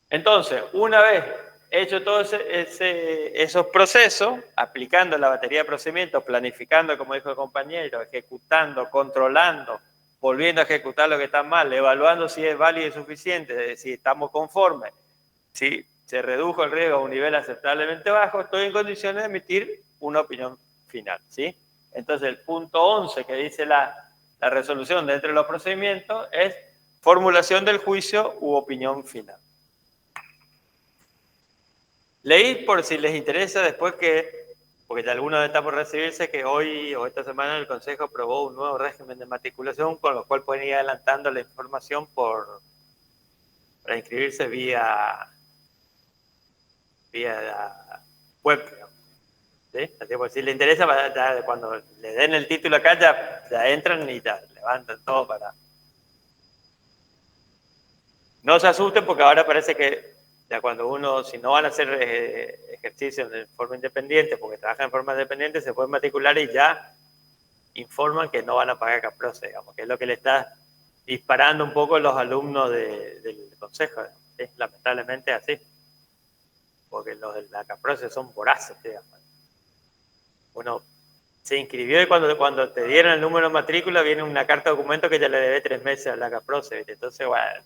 Entonces, una vez hecho todos esos procesos, aplicando la batería de procedimientos, planificando, como dijo el compañero, ejecutando, controlando, volviendo a ejecutar lo que está mal, evaluando si es válido y suficiente, si estamos conformes, si se redujo el riesgo a un nivel aceptablemente bajo, estoy en condiciones de emitir una opinión final, ¿sí? Entonces, el punto 11 que dice la resolución dentro de los procedimientos es formulación del juicio u opinión final. Leí por si les interesa después porque ya algunos están por recibirse, que hoy o esta semana el Consejo aprobó un nuevo régimen de matriculación con lo cual pueden ir adelantando la información para inscribirse vía web. ¿Sí? Así que si les interesa, ya cuando le den el título acá, ya entran y ya levantan todo para... No se asusten porque ahora parece que ya cuando uno, si no van a hacer ejercicios de forma independiente, porque trabajan en forma independiente, se pueden matricular y ya informan que no van a pagar CAPROCE, digamos, que es lo que le está disparando un poco los alumnos del consejo. ¿Sí? Lamentablemente así, porque los de la CAPROCE son voraces, digamos. Uno se inscribió y cuando te dieron el número de matrícula viene una carta de documento que ya le debe 3 meses a la CAPROCE, ¿viste? Entonces, bueno,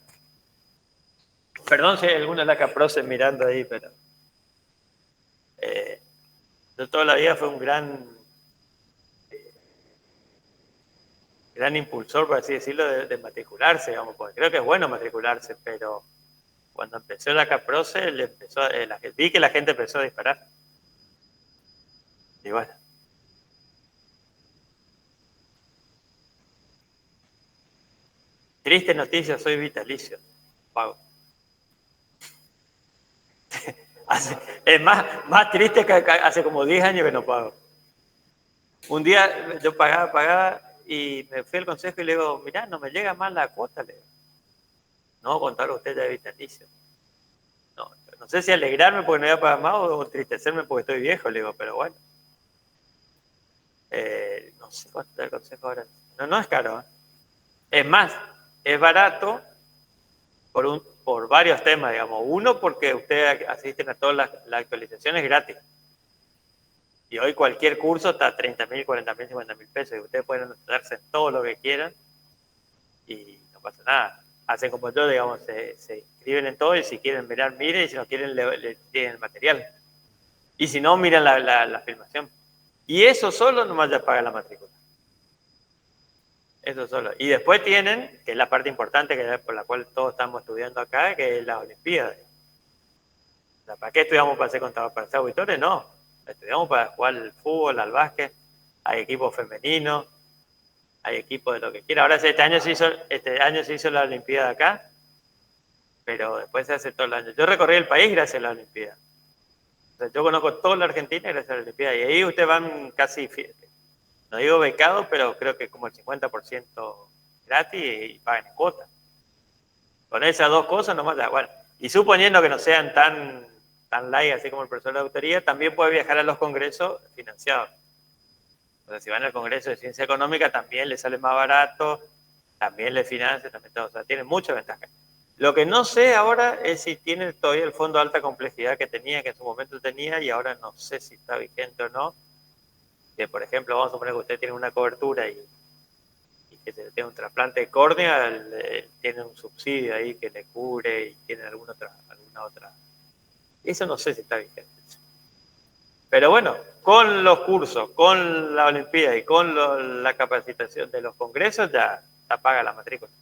perdón si hay alguna de la CAPROCE mirando ahí, pero yo toda la vida fue un gran impulsor, por así decirlo, de matricularse, digamos, porque creo que es bueno matricularse, pero cuando empezó la CAPROCE, vi que la gente empezó a disparar. Y bueno. Triste noticia, soy vitalicio. Pago. Es más triste que hace como 10 años que no pago. Un día yo pagaba y me fui al consejo y le digo, mirá, no me llega más la cuota. Le digo, no, contar usted ya de vitalicio. No sé si alegrarme porque no voy a pagar más o entristecerme porque estoy viejo, le digo, pero bueno. No sé cuánto está el consejo ahora. No es caro. Es más, es barato por varios temas, digamos. Uno, porque ustedes asisten a todas las actualizaciones gratis. Y hoy cualquier curso está a 30.000, 40.000, 50.000 pesos. Y ustedes pueden anotarse en todo lo que quieran y no pasa nada. Hacen como yo, digamos, se inscriben en todo y si quieren mirar, miren, y si no quieren, le tienen el material. Y si no, miran la filmación. Y eso solo nomás ya paga la matrícula. Eso solo. Y después tienen, que es la parte importante que por la cual todos estamos estudiando acá, que es la Olimpiada. O sea, ¿para qué estudiamos para ser contadores? ¿Para ser auditores? No. Estudiamos para jugar al fútbol, al básquet. Hay equipos femeninos, hay equipos de lo que quiera. Ahora este año se hizo la Olimpiada acá, pero después se hace todo el año. Yo recorrí el país gracias a la Olimpiada. O sea, yo conozco toda la Argentina gracias a la Olimpiada. Y ahí ustedes van casi no digo becado, pero creo que como el 50% gratis y pagan en cuota. Con esas dos cosas nomás da igual. Y suponiendo que no sean tan light así como el profesor de autoría, también puede viajar a los congresos financiados. O sea, si van al Congreso de Ciencia Económica también le sale más barato, también le financia, también todo. O sea, tiene muchas ventajas. Lo que no sé ahora es si tiene todavía el fondo de alta complejidad que tenía, que en su momento tenía, y ahora no sé si está vigente o no. Que, por ejemplo, vamos a suponer que usted tiene una cobertura y que tiene un trasplante de córnea, tiene un subsidio ahí que le cubre y tiene alguna otra. Eso no sé si está vigente. Pero bueno, con los cursos, con la Olimpiada y con la capacitación de los congresos, ya paga la matrícula.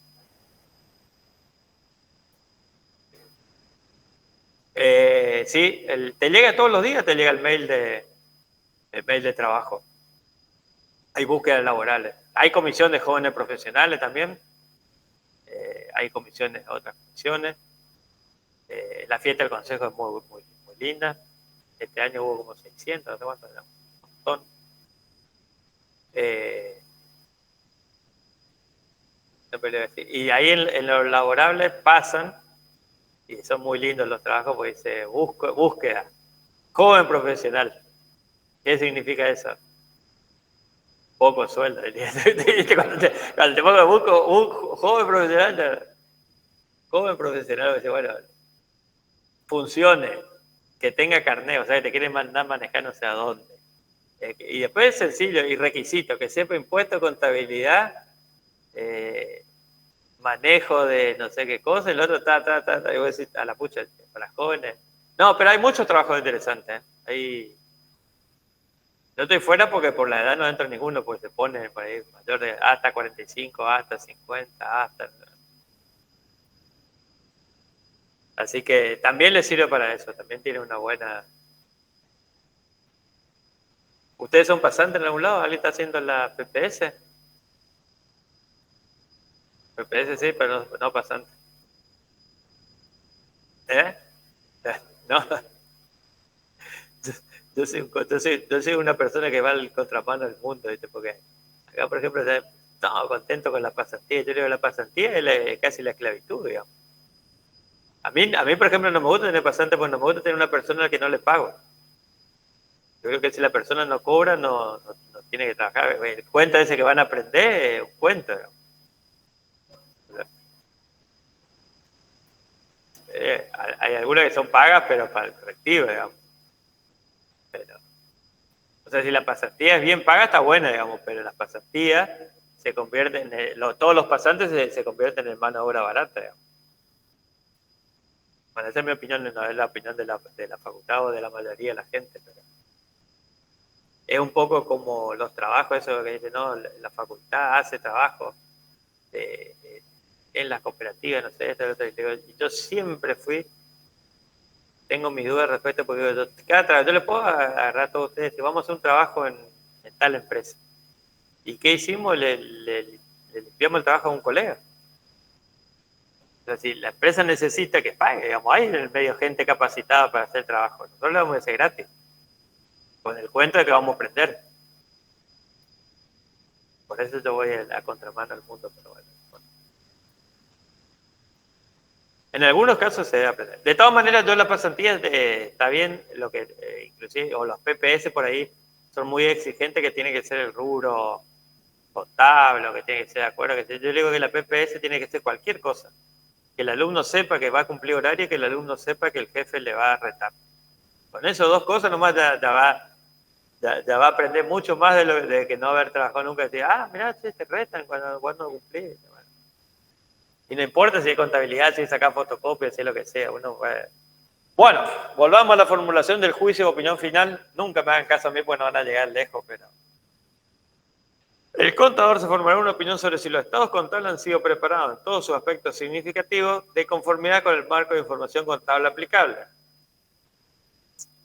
Sí, te llega todos los días, te llega el mail de trabajo. Hay búsquedas laborales. Hay comisión de jóvenes profesionales también. Hay comisiones, otras comisiones. La fiesta del consejo es muy, muy, muy linda. Este año hubo como 600, no sé cuánto, era un montón. Y ahí en los laborables pasan, y son muy lindos los trabajos, porque dice búsqueda, joven profesional. ¿Qué significa eso? Poco sueldo. Cuando te pongo busco un joven profesional, dice, bueno, funciones, que tenga carnet, o sea, que te quieren mandar manejar no sé a dónde. Y después es sencillo, y requisito, que sepa impuesto, contabilidad, manejo de no sé qué cosa, el otro y voy a decir, a la pucha, para las jóvenes. No, pero hay muchos trabajos interesantes, ¿eh? Yo estoy fuera porque por la edad no entra ninguno, porque se pone por ahí mayor de hasta 45, hasta 50, hasta. Así que también le sirve para eso, también tiene una buena. ¿Ustedes son pasantes en algún lado? ¿Alguien está haciendo la PPS? PPS sí, pero no pasante. ¿Eh? No. Yo soy una persona que va al contramano del mundo, ¿viste? Porque acá, por ejemplo, estamos contentos con la pasantía. Yo digo, la pasantía es casi la esclavitud, digamos. A mí, por ejemplo, no me gusta tener pasante porque no me gusta tener una persona a la que no le pago. Yo creo que si la persona no cobra, no tiene que trabajar. El cuento ese que van a aprender es un cuento, digamos. Hay algunas que son pagas, pero para el colectivo, digamos. Pero, o sea, si la pasantía es bien paga, está buena, digamos, pero las pasantías se convierten, todos los pasantes se convierten en mano de obra barata, digamos. Bueno, esa es mi opinión, no es la opinión de la facultad o de la mayoría de la gente, pero es un poco como los trabajos, eso que dicen, no, la facultad hace trabajo en las cooperativas, no sé, esto, y yo siempre tengo mis dudas respecto, porque yo les puedo agarrar a todos ustedes, si vamos a hacer un trabajo en tal empresa, ¿y qué hicimos? Le limpiamos el trabajo a un colega. O sea, si la empresa necesita que pague, digamos, hay en el medio gente capacitada para hacer trabajo, nosotros le vamos a hacer gratis, con el cuento de que vamos a aprender. Por eso yo voy a contramano al mundo, pero bueno. En algunos casos se debe aprender. De todas maneras, yo la pasantía está bien, lo que inclusive, o los PPS por ahí son muy exigentes, que tiene que ser el rubro contable, o que tiene que ser de acuerdo. Yo digo que la PPS tiene que ser cualquier cosa. Que el alumno sepa que va a cumplir horario y que el alumno sepa que el jefe le va a retar. Con esas dos cosas nomás ya va a aprender mucho más de que no haber trabajado nunca. Decir, mirá, te retan cuando cumplís. Y no importa si hay contabilidad, si saca fotocopias, si es lo que sea. Bueno, volvamos a la formulación del juicio de opinión final. Nunca me hagan caso a mí, pues no van a llegar lejos, pero... El contador se formará una opinión sobre si los estados contables han sido preparados en todos sus aspectos significativos de conformidad con el marco de información contable aplicable.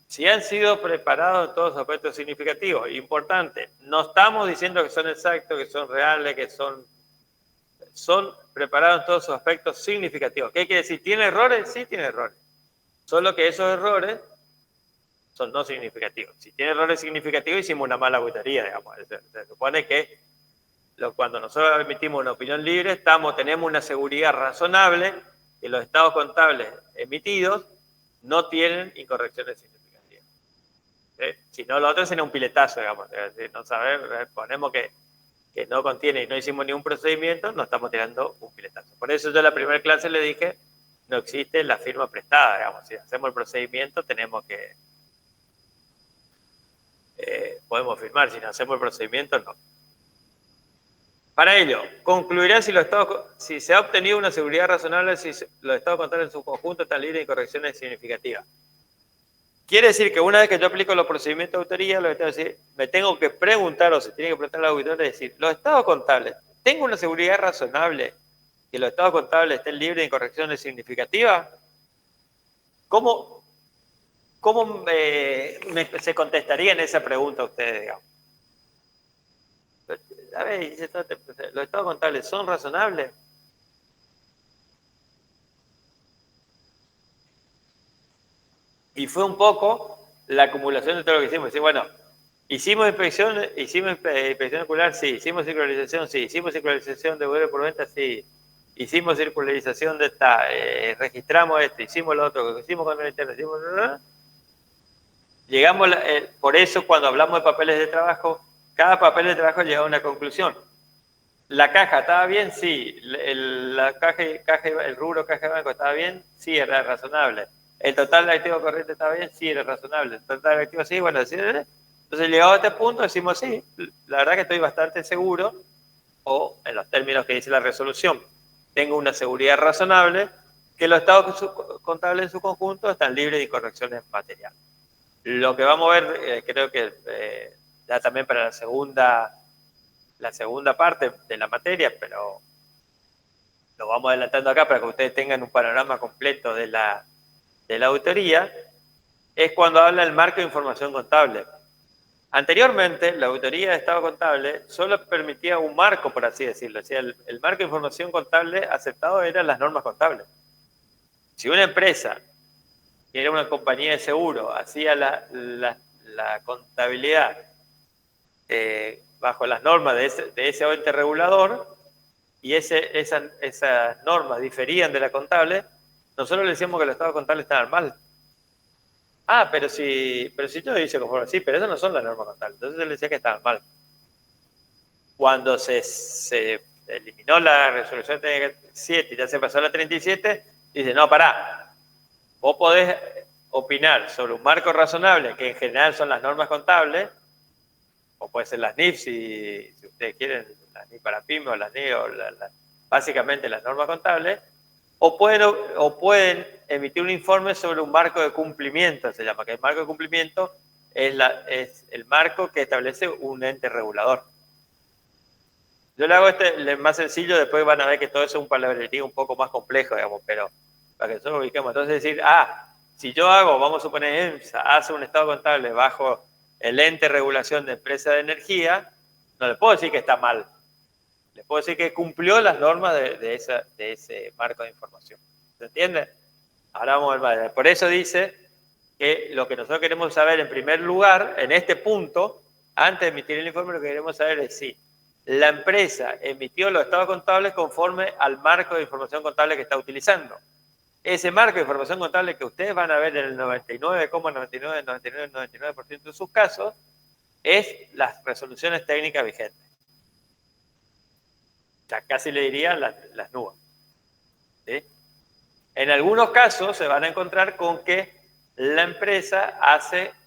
Si han sido preparados en todos sus aspectos significativos, importante, no estamos diciendo que son exactos, que son reales, que son preparados en todos sus aspectos significativos. ¿Qué quiere decir? ¿Tiene errores? Sí, tiene errores. Solo que esos errores son no significativos. Si tiene errores significativos, hicimos una mala auditoría, digamos. Se supone que cuando nosotros emitimos una opinión libre, tenemos una seguridad razonable que los estados contables emitidos no tienen incorrecciones significativas. Si no, lo otro sería un piletazo, digamos. No saber, ponemos que no contiene y no hicimos ningún procedimiento, no estamos tirando un piletazo. Por eso yo en la primera clase le dije, no existe la firma prestada, digamos. Si hacemos el procedimiento, tenemos que... podemos firmar, si no hacemos el procedimiento, no. Para ello, concluirá si se ha obtenido una seguridad razonable, si los estados contables en su conjunto están libres de incorrecciones significativas. Quiere decir que una vez que yo aplico los procedimientos de autoría, lo que tengo que decir, me tengo que preguntar, o se tiene que preguntar al auditor, es decir, los estados contables, ¿tengo una seguridad razonable que los estados contables estén libres de incorrecciones significativas? ¿Cómo se contestarían esa pregunta ustedes, digamos? A ver, ¿los estados contables son razonables? Y fue un poco la acumulación de todo lo que hicimos. Decir, bueno, hicimos inspección ocular, sí. Hicimos circularización, sí. Hicimos circularización de vuelo por venta, sí. Hicimos circularización de esta, registramos esto, hicimos lo otro, hicimos control interno, hicimos... Llegamos, por eso cuando hablamos de papeles de trabajo, cada papel de trabajo llega a una conclusión. ¿La caja estaba bien? Sí. El rubro caja de banco estaba bien? Sí, era razonable. ¿El total de activos corrientes estaba bien? Sí, era razonable. ¿El total de activos sí? Bueno, sí. Entonces, llegado a este punto, decimos sí. La verdad que estoy bastante seguro, o en los términos que dice la resolución, tengo una seguridad razonable que los estados contables en su conjunto están libres de incorrecciones materiales. Lo que vamos a ver, creo que ya también para la segunda parte de la materia, pero lo vamos adelantando acá para que ustedes tengan un panorama completo de la auditoría, es cuando habla del marco de información contable. Anteriormente, la auditoría de estado contable solo permitía un marco, por así decirlo. O sea, el marco de información contable aceptado eran las normas contables. Si una empresa, que era una compañía de seguro, hacía la contabilidad bajo las normas de ese ente regulador, y esas normas diferían de la contable, nosotros le decíamos que los estados contables estaban mal. Ah, pero si yo lo hice conforme, sí, pero esas no son las normas contables. Entonces él decía que estaban mal. Cuando se eliminó la resolución 37 y ya se pasó a la 37, dice, no, pará, vos podés opinar sobre un marco razonable, que en general son las normas contables, o puede ser las NIF, si ustedes quieren, las NIF para PYME, o las NIF, o básicamente las normas contables, o pueden emitir un informe sobre un marco de cumplimiento, se llama, que el marco de cumplimiento es el marco que establece un ente regulador. Yo le hago el más sencillo, después van a ver que todo eso es un palabrerío un poco más complejo, digamos, pero para que nosotros ubiquemos. Entonces decir, si yo vamos a suponer EMSA, hace un estado contable bajo el ente de regulación de empresa de energía, no le puedo decir que está mal. Le puedo decir que cumplió las normas de ese marco de información. ¿Se entiende? Ahora vamos a ver. Por eso dice que lo que nosotros queremos saber en primer lugar, en este punto, antes de emitir el informe, lo que queremos saber es si la empresa emitió los estados contables conforme al marco de información contable que está utilizando. Ese marco de información contable que ustedes van a ver en el 99,99% de sus casos es las resoluciones técnicas vigentes. O sea, casi le diría las NUA. ¿Sí? En algunos casos se van a encontrar con que la empresa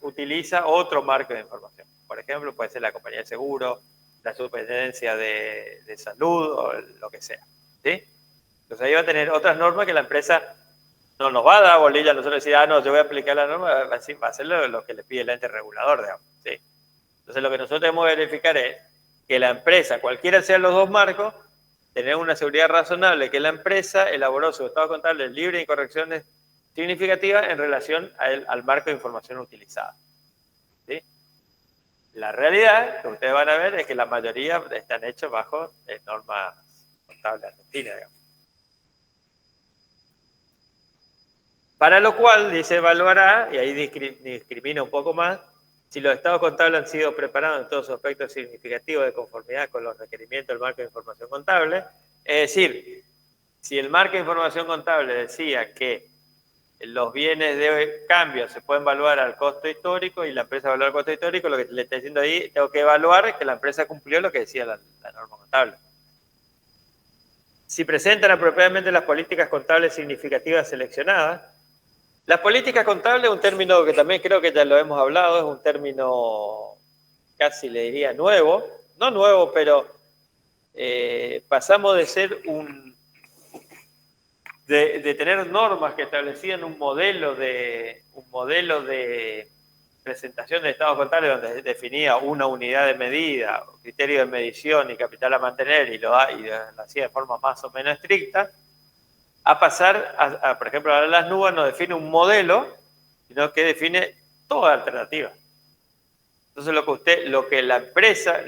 utiliza otro marco de información. Por ejemplo, puede ser la compañía de seguro, la superintendencia de salud o lo que sea. ¿Sí? Entonces ahí va a tener otras normas que la empresa no nos va a dar bolilla a nosotros decir, no, yo voy a aplicar la norma, va a hacer lo que le pide el ente regulador, digamos. ¿Sí? Entonces lo que nosotros tenemos que verificar es que la empresa, cualquiera sean los dos marcos, tener una seguridad razonable que la empresa elaboró su estado contable libre de incorrecciones significativas en relación al marco de información utilizada. ¿Sí? La realidad que ustedes van a ver es que la mayoría están hechos bajo normas contables argentinas, digamos. Para lo cual, dice, evaluará, y ahí discrimina un poco más, si los estados contables han sido preparados en todos sus aspectos significativos de conformidad con los requerimientos del marco de información contable. Es decir, si el marco de información contable decía que los bienes de cambio se pueden evaluar al costo histórico y la empresa evalúa el costo histórico, lo que le está diciendo ahí, tengo que evaluar que la empresa cumplió lo que decía la norma contable. Si presentan apropiadamente las políticas contables significativas seleccionadas. Las políticas contables es un término que también creo que ya lo hemos hablado, es un término casi le diría nuevo, no nuevo, pero pasamos de ser de tener normas que establecían un modelo de presentación de estados contables donde definía una unidad de medida, criterio de medición y capital a mantener y lo hacía de forma más o menos estricta, a pasar por ejemplo, ahora las nubes no define un modelo, sino que define toda alternativa. Entonces lo que la empresa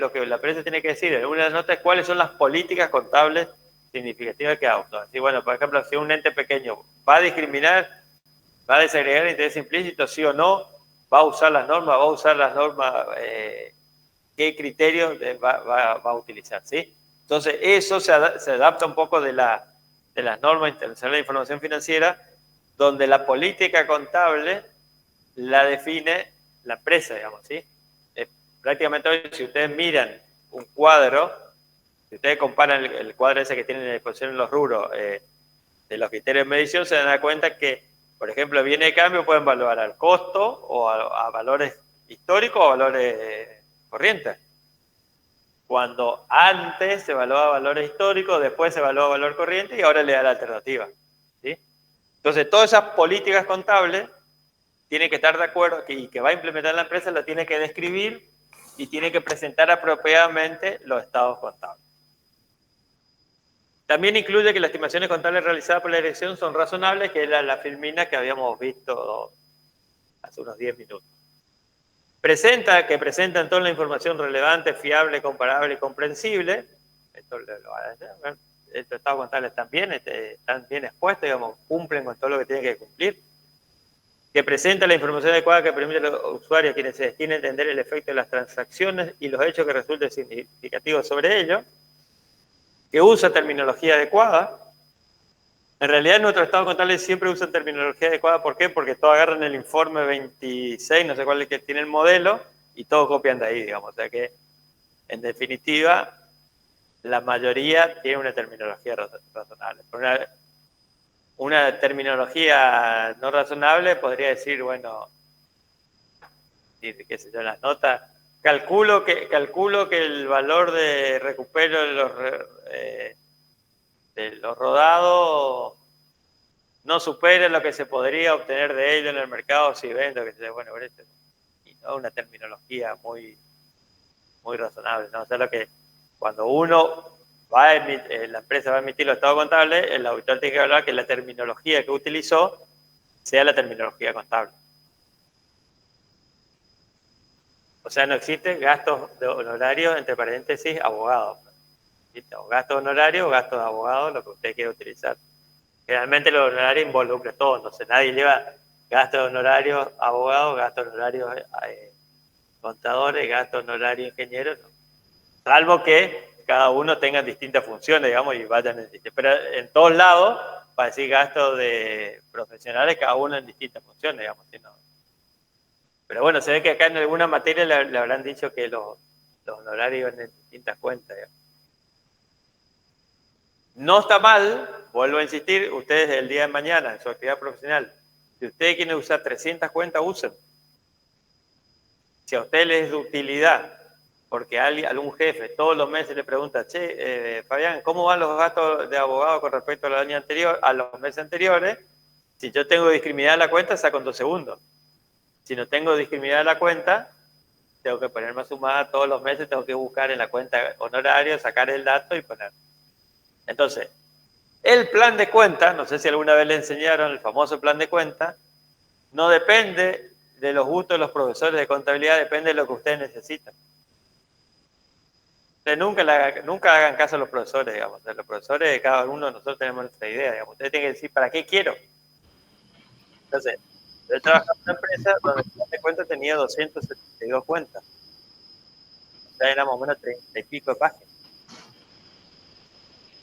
tiene que decir en una nota es cuáles son las políticas contables significativas que adopta. Así, bueno, por ejemplo, si un ente pequeño va a discriminar, va a desagregar el interés implícito, sí o no, va a usar las normas, qué criterios va a utilizar, ¿sí? Entonces, eso se adapta un poco de las normas internacionales de información financiera, donde la política contable la define la empresa, digamos, ¿sí? Prácticamente hoy, si ustedes miran un cuadro, si ustedes comparan el cuadro ese que tienen en exposición en los rubros de los criterios de medición, se dan cuenta que, por ejemplo, bienes de cambio pueden evaluar al costo o a valores históricos o valores corrientes. Cuando antes se evaluaba valores históricos, después se evaluaba valor corriente y ahora le da la alternativa, ¿sí? Entonces, todas esas políticas contables tiene que estar de acuerdo y que va a implementar la empresa, lo tiene que describir y tiene que presentar apropiadamente los estados contables. También incluye que las estimaciones contables realizadas por la dirección son razonables, que era la filmina que habíamos visto hace unos 10 minutos. Que presentan toda la información relevante, fiable, comparable y comprensible. Estos estados contables están bien expuestos, digamos, cumplen con todo lo que tienen que cumplir. Que presenta la información adecuada que permite a los usuarios quienes se destinen a entender el efecto de las transacciones y los hechos que resulten significativos sobre ello, que usa terminología adecuada. En realidad, nuestros estados contables siempre usan terminología adecuada. ¿Por qué? Porque todos agarran el informe 26, no sé cuál es que tiene el modelo, y todos copian de ahí, digamos. O sea que, en definitiva, la mayoría tiene una terminología razonable. Una terminología no razonable podría decir, bueno, qué sé yo, en las notas, calculo que el valor de recupero de los rodados no supere lo que se podría obtener de ello en el mercado si vendo, que se bueno, y no una terminología muy razonable, ¿no? O sea, lo que cuando uno la empresa va a emitir los estados contables, el auditor tiene que hablar que la terminología que utilizó sea la terminología contable. O sea, no existen gastos de honorarios, entre paréntesis, abogados. O gastos honorarios o gastos de abogados, lo que usted quiere utilizar. Generalmente los honorarios involucran todo, entonces nadie lleva gastos de honorarios abogados, gastos de honorarios contadores, gastos de honorarios ingenieros, no. Salvo que cada uno tenga distintas funciones, digamos, y vayan pero en todos lados, para decir gastos de profesionales, cada uno en distintas funciones, digamos, ¿sí? No. Pero bueno, se ve que acá en alguna materia le habrán dicho que los honorarios en distintas cuentas, digamos. No está mal, vuelvo a insistir, ustedes el día de mañana en su actividad profesional, si ustedes quieren usar 300 cuentas, usen. Si a ustedes les es de utilidad, porque algún jefe todos los meses le pregunta, che, Fabián, ¿cómo van los gastos de abogado con respecto al año anterior, a los meses anteriores? Si yo tengo discriminada la cuenta, saco en 2 segundos. Si no tengo discriminada la cuenta, tengo que ponerme a sumar todos los meses, tengo que buscar en la cuenta honorario, sacar el dato y poner. Entonces, el plan de cuenta, no sé si alguna vez le enseñaron el famoso plan de cuenta, no depende de los gustos de los profesores de contabilidad, depende de lo que ustedes necesitan. Ustedes nunca hagan caso a los profesores, digamos. Los profesores de cada uno de nosotros tenemos nuestra idea, digamos. Ustedes tienen que decir, ¿para qué quiero? Entonces, yo trabajaba en una empresa donde el plan de cuentas tenía 272 cuentas. O sea, era más o menos 30 y pico de páginas.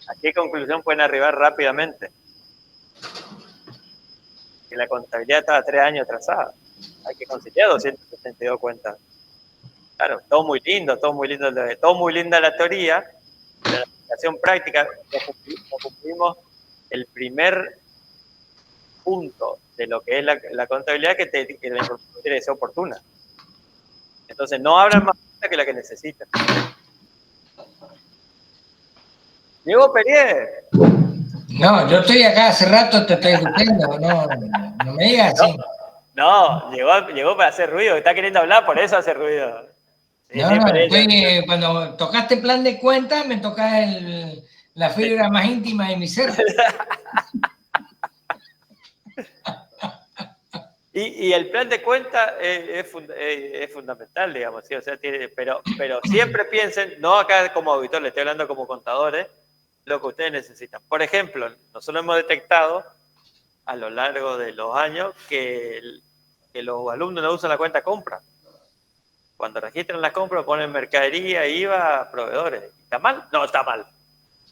¿A qué conclusión pueden arribar rápidamente? Que la contabilidad estaba 3 años atrasada. Hay que conciliar 272 cuentas. Claro, todo muy lindo, todo muy linda la teoría, pero en la aplicación práctica no cumplimos el primer punto de lo que es la contabilidad, que la información tiene que ser oportuna. Entonces, no abran más cuentas que la que necesitan. Diego Perier. No, yo estoy acá hace rato, te estoy escuchando, no me digas así. No, llegó para hacer ruido, está queriendo hablar, por eso hace ruido. Sí, No, cuando tocaste plan de cuenta, me toca la fibra más íntima de mi ser. Y el plan de cuenta es fundamental, digamos, ¿sí? O sea, pero siempre piensen, no acá como auditor, le estoy hablando como contadores, lo que ustedes necesitan. Por ejemplo, nosotros hemos detectado a lo largo de los años que los alumnos no usan la cuenta compra. Cuando registran las compras ponen mercadería, IVA, proveedores. ¿Está mal? No, está mal.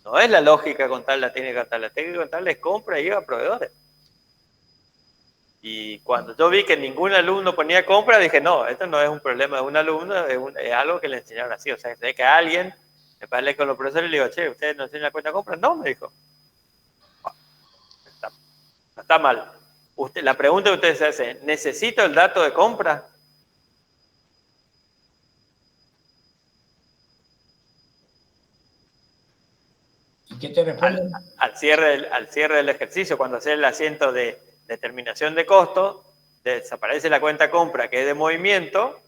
No es la lógica contable, la técnica contable. La técnica contable es compra, IVA, proveedores. Y cuando yo vi que ningún alumno ponía compra, dije, no, esto no es un problema de un alumno, es algo que le enseñaron así. O sea, que a alguien, me paré con los profesores y le digo, che, ¿ustedes no enseñan la cuenta compra? No, me dijo. No está mal. La pregunta que ustedes se hacen, ¿necesito el dato de compra? ¿Y qué te responden? Al cierre del ejercicio, cuando hace el asiento de determinación de costo, desaparece la cuenta compra, que es de movimiento,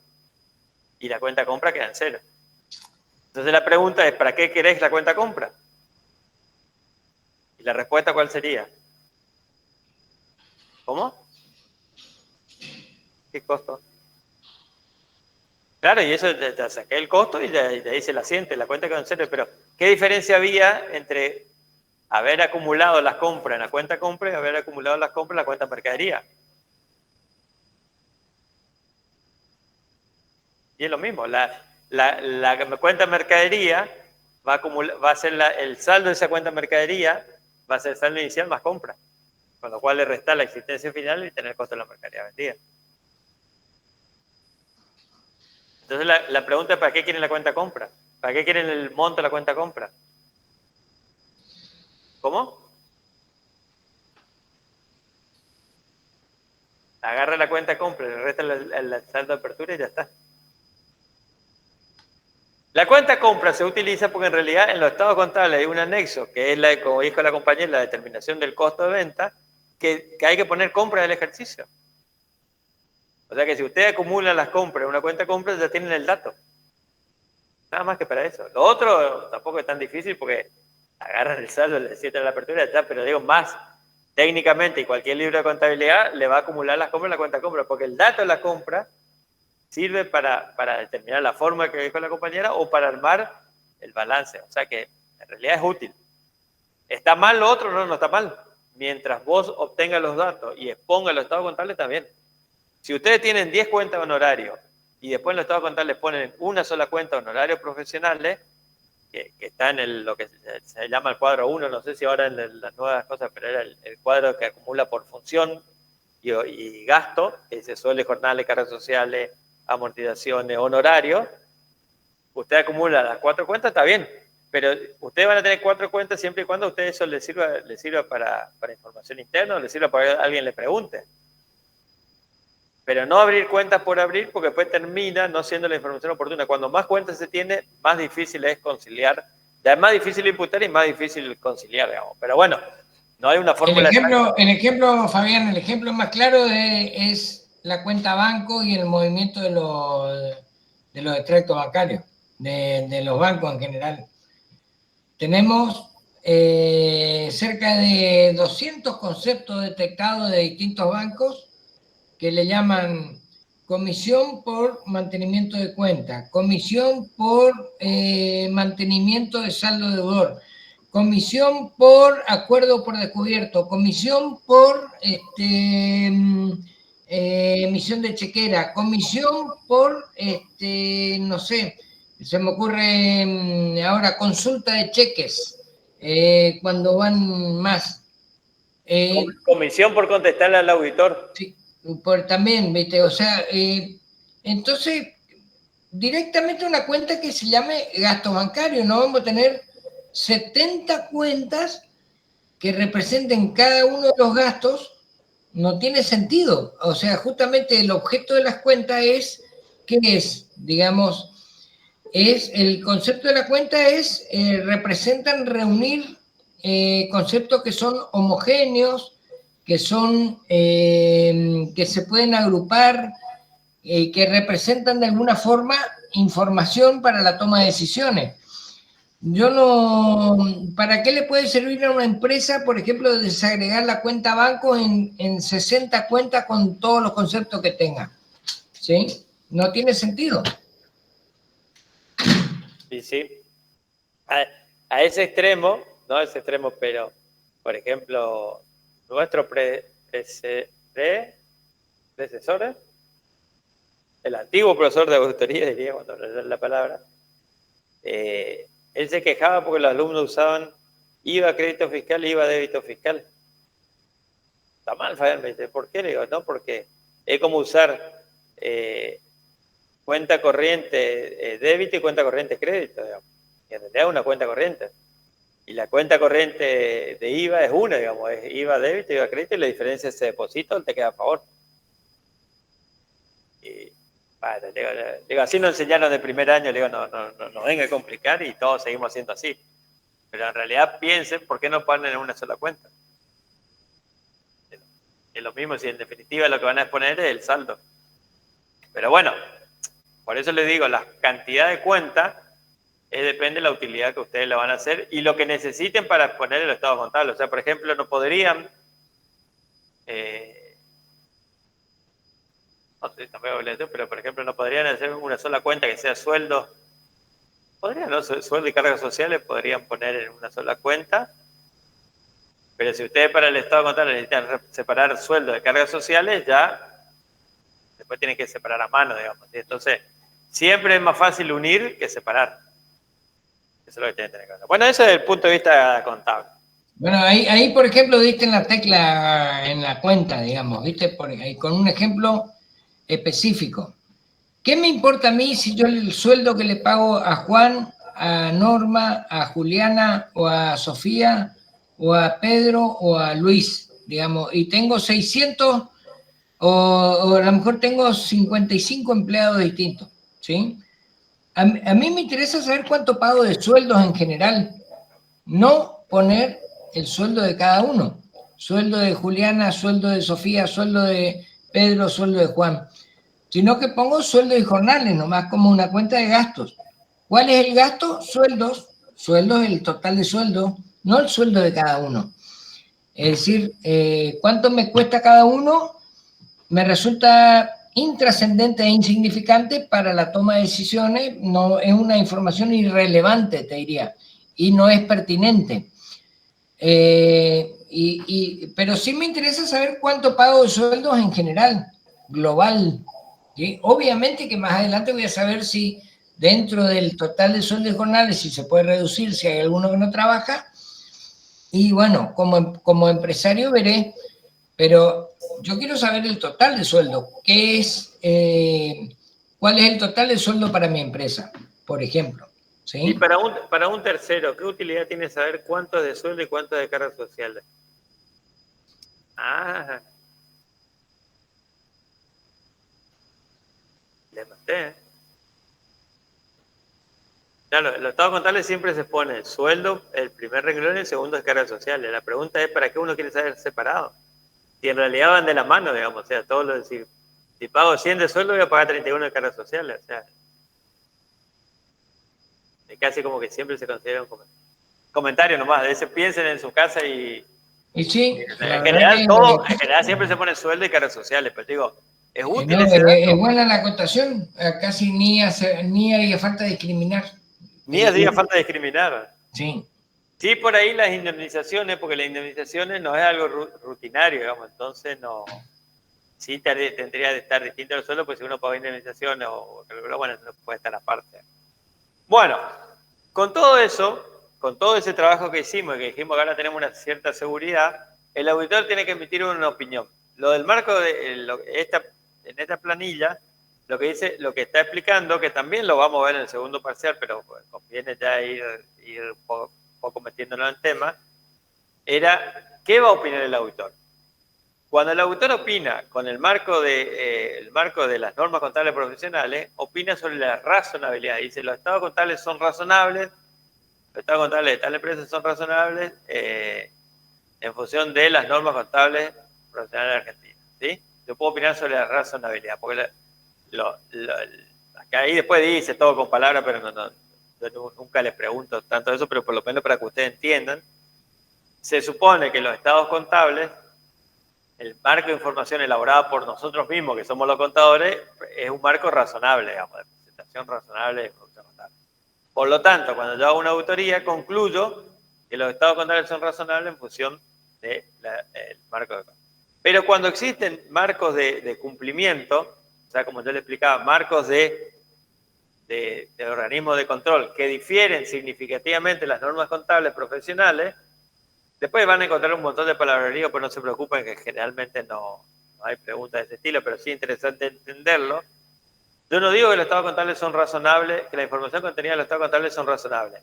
y la cuenta compra queda en cero. Entonces la pregunta es, ¿para qué querés la cuenta compra? ¿Y la respuesta cuál sería? ¿Cómo? ¿Qué costo? Claro, y eso te saqué el costo y de ahí se la siente, la cuenta quedó en cero. Pero, ¿qué diferencia había entre haber acumulado las compras en la cuenta compra y haber acumulado las compras en la cuenta mercadería? Y es lo mismo, la cuenta mercadería va a ser el saldo de esa cuenta mercadería, va a ser el saldo inicial más compra, con lo cual le resta la existencia final y tener el costo de la mercadería vendida. Entonces la pregunta es, ¿para qué quieren la cuenta compra? ¿Para qué quieren el monto de la cuenta compra? ¿Cómo? Agarra la cuenta compra, le resta el saldo de apertura y ya está. La cuenta compra se utiliza porque en realidad en los estados contables hay un anexo, que es, como dijo la compañera, la determinación del costo de venta, que hay que poner compra del ejercicio. O sea que si ustedes acumulan las compras en una cuenta compra, ya tienen el dato. Nada más que para eso. Lo otro tampoco es tan difícil porque agarran el saldo, le cierran la apertura y ya está, pero digo más técnicamente, y cualquier libro de contabilidad le va a acumular las compras en la cuenta compra, porque el dato de la compra sirve para determinar la forma que dijo la compañera o para armar el balance. O sea que en realidad es útil. ¿Está mal lo otro? No, no está mal. Mientras vos obtengas los datos y expongas los estados contables, está bien. Si ustedes tienen 10 cuentas de honorario y después en los estados contables ponen una sola cuenta de honorarios profesionales, que está en lo que se llama el cuadro 1, no sé si ahora en las nuevas cosas, pero era el cuadro que acumula por función y gasto, que se suele jornales, cargas sociales, amortizaciones, honorarios. Usted acumula las 4 cuentas, está bien, pero ustedes van a tener 4 cuentas siempre y cuando a ustedes eso les sirva para información interna o les sirva para que alguien le pregunte. Pero no abrir cuentas por abrir, porque después termina no siendo la información oportuna. Cuando más cuentas se tiene, más difícil es conciliar. Ya es más difícil imputar y más difícil conciliar, digamos. Pero bueno, no hay una fórmula. El ejemplo, Fabián, el ejemplo más claro es la cuenta banco y el movimiento de los extractos bancarios, de los bancos en general. Tenemos cerca de 200 conceptos detectados de distintos bancos que le llaman comisión por mantenimiento de cuenta, comisión por mantenimiento de saldo deudor, comisión por acuerdo por descubierto, comisión por emisión de chequera, comisión por, no sé, se me ocurre ahora consulta de cheques, cuando van más. Comisión por contestarle al auditor. Sí, también, ¿viste? O sea, entonces, directamente una cuenta que se llame gasto bancario, no vamos a tener 70 cuentas que representen cada uno de los gastos, no tiene sentido. O sea, justamente el objeto de las cuentas es, ¿qué es? Digamos, el concepto de la cuenta es, representan reunir conceptos que son homogéneos, que son, que se pueden agrupar, que representan de alguna forma información para la toma de decisiones. Yo no, ¿para qué le puede servir a una empresa, por ejemplo, desagregar la cuenta banco en 60 cuentas con todos los conceptos que tenga? ¿Sí? No tiene sentido. Sí, sí. A ese extremo, no a ese extremo, pero, por ejemplo, nuestros predecesores, el antiguo profesor de auditoría, diría, cuando la palabra, él se quejaba porque los alumnos usaban IVA crédito fiscal y IVA débito fiscal. Está mal, Fabián, me dice, ¿por qué? Le digo, no, porque es como usar cuenta corriente débito y cuenta corriente crédito, digamos. Y en realidad es una cuenta corriente. Y la cuenta corriente de IVA es una, digamos, es IVA débito, IVA crédito, y la diferencia es ese depósito, te queda a favor. Y bueno, digo, así nos enseñaron de primer año, le digo, no venga a complicar y todos seguimos haciendo así. Pero en realidad piensen, ¿por qué no ponen en una sola cuenta? Es lo mismo, si en definitiva lo que van a exponer es el saldo. Pero bueno, por eso les digo, la cantidad de cuentas depende de la utilidad que ustedes le van a hacer y lo que necesiten para exponer el estado contable. O sea, por ejemplo, no podrían, no sé, pero por ejemplo, no podrían hacer una sola cuenta que sea sueldo. Podrían, ¿no? Sueldo y cargas sociales podrían poner en una sola cuenta. Pero si ustedes para el estado contable necesitan separar sueldo de cargas sociales, ya después tienen que separar a mano, digamos. Entonces, siempre es más fácil unir que separar. Eso es lo que tienen que tener en cuenta. Bueno, eso es el punto de vista contable. Bueno, ahí por ejemplo, diste en la tecla en la cuenta, digamos, ¿viste? Ahí, con un ejemplo específico. ¿Qué me importa a mí si yo el sueldo que le pago a Juan, a Norma, a Juliana, o a Sofía, o a Pedro, o a Luis, digamos, y tengo 600, o a lo mejor tengo 55 empleados distintos, ¿sí? A mí me interesa saber cuánto pago de sueldos en general, no poner el sueldo de cada uno. Sueldo de Juliana, sueldo de Sofía, sueldo de Pedro, sueldo de Juan. Sino que pongo sueldos y jornales, nomás como una cuenta de gastos. ¿Cuál es el gasto? Sueldos. Sueldos, el total de sueldos, no el sueldo de cada uno. Es decir, cuánto me cuesta cada uno me resulta intrascendente e insignificante para la toma de decisiones, no es una información irrelevante, te diría, y no es pertinente. Pero sí me interesa saber cuánto pago de sueldos en general, global. ¿Sí? Obviamente que más adelante voy a saber si dentro del total de sueldos jornales, si se puede reducir, si hay alguno que no trabaja. Y bueno, como empresario veré, pero yo quiero saber el total de sueldo. ¿Qué es, cuál es el total de sueldo para mi empresa, por ejemplo? ¿Sí? Y para un tercero, ¿qué utilidad tiene saber cuánto es de sueldo y cuánto es de cargas sociales? Ah, le maté. Claro, los estados contables siempre se pone el sueldo, el primer renglón y el segundo es cargas sociales. La pregunta es, ¿para qué uno quiere saber separado? Si en realidad van de la mano, digamos, o sea, todo lo decir, si pago 100 de sueldo voy a pagar 31 de cargas sociales, o sea, es casi como que siempre se considera un comentario nomás, de ese piensen en su casa y sí, en general siempre se pone sueldo y cargas sociales, pero digo, es útil no, ese dato. es buena la acotación, casi ni haría falta discriminar. Ni hacía falta discriminar. Sí. Sí, por ahí las indemnizaciones, porque las indemnizaciones no es algo rutinario, digamos, entonces no, sí tendría de estar distinto al sueldo, pues si uno paga indemnizaciones o bueno, no puede estar aparte. Bueno, con todo eso, con todo ese trabajo que hicimos, que dijimos que ahora tenemos una cierta seguridad, el auditor tiene que emitir una opinión. Lo del marco de en esta planilla, lo que dice, lo que está explicando, que también lo vamos a ver en el segundo parcial, pero pues, conviene ya ir un poco metiéndonos en el tema, era ¿qué va a opinar el auditor? Cuando el auditor opina con el marco de las normas contables profesionales, opina sobre la razonabilidad. Dice, los estados contables son razonables, los estados contables de tal empresa son razonables en función de las normas contables profesionales argentinas. ¿Sí? Yo puedo opinar sobre la razonabilidad, porque acá ahí después dice todo con palabras, pero yo nunca les pregunto tanto eso, pero por lo menos para que ustedes entiendan, se supone que los estados contables, el marco de información elaborado por nosotros mismos, que somos los contadores, es un marco razonable, digamos, de presentación razonable de información contable. Por lo tanto, cuando yo hago una auditoría, concluyo que los estados contables son razonables en función del marco de control. Pero cuando existen marcos de cumplimiento, o sea, como yo le explicaba, marcos de organismos de control que difieren significativamente de las normas contables profesionales, después van a encontrar un montón de palabrerío, pero no se preocupen que generalmente no hay preguntas de ese estilo, pero sí es interesante entenderlo. Yo no digo que los estados contables son razonables, que la información contenida en los estados contables son razonables.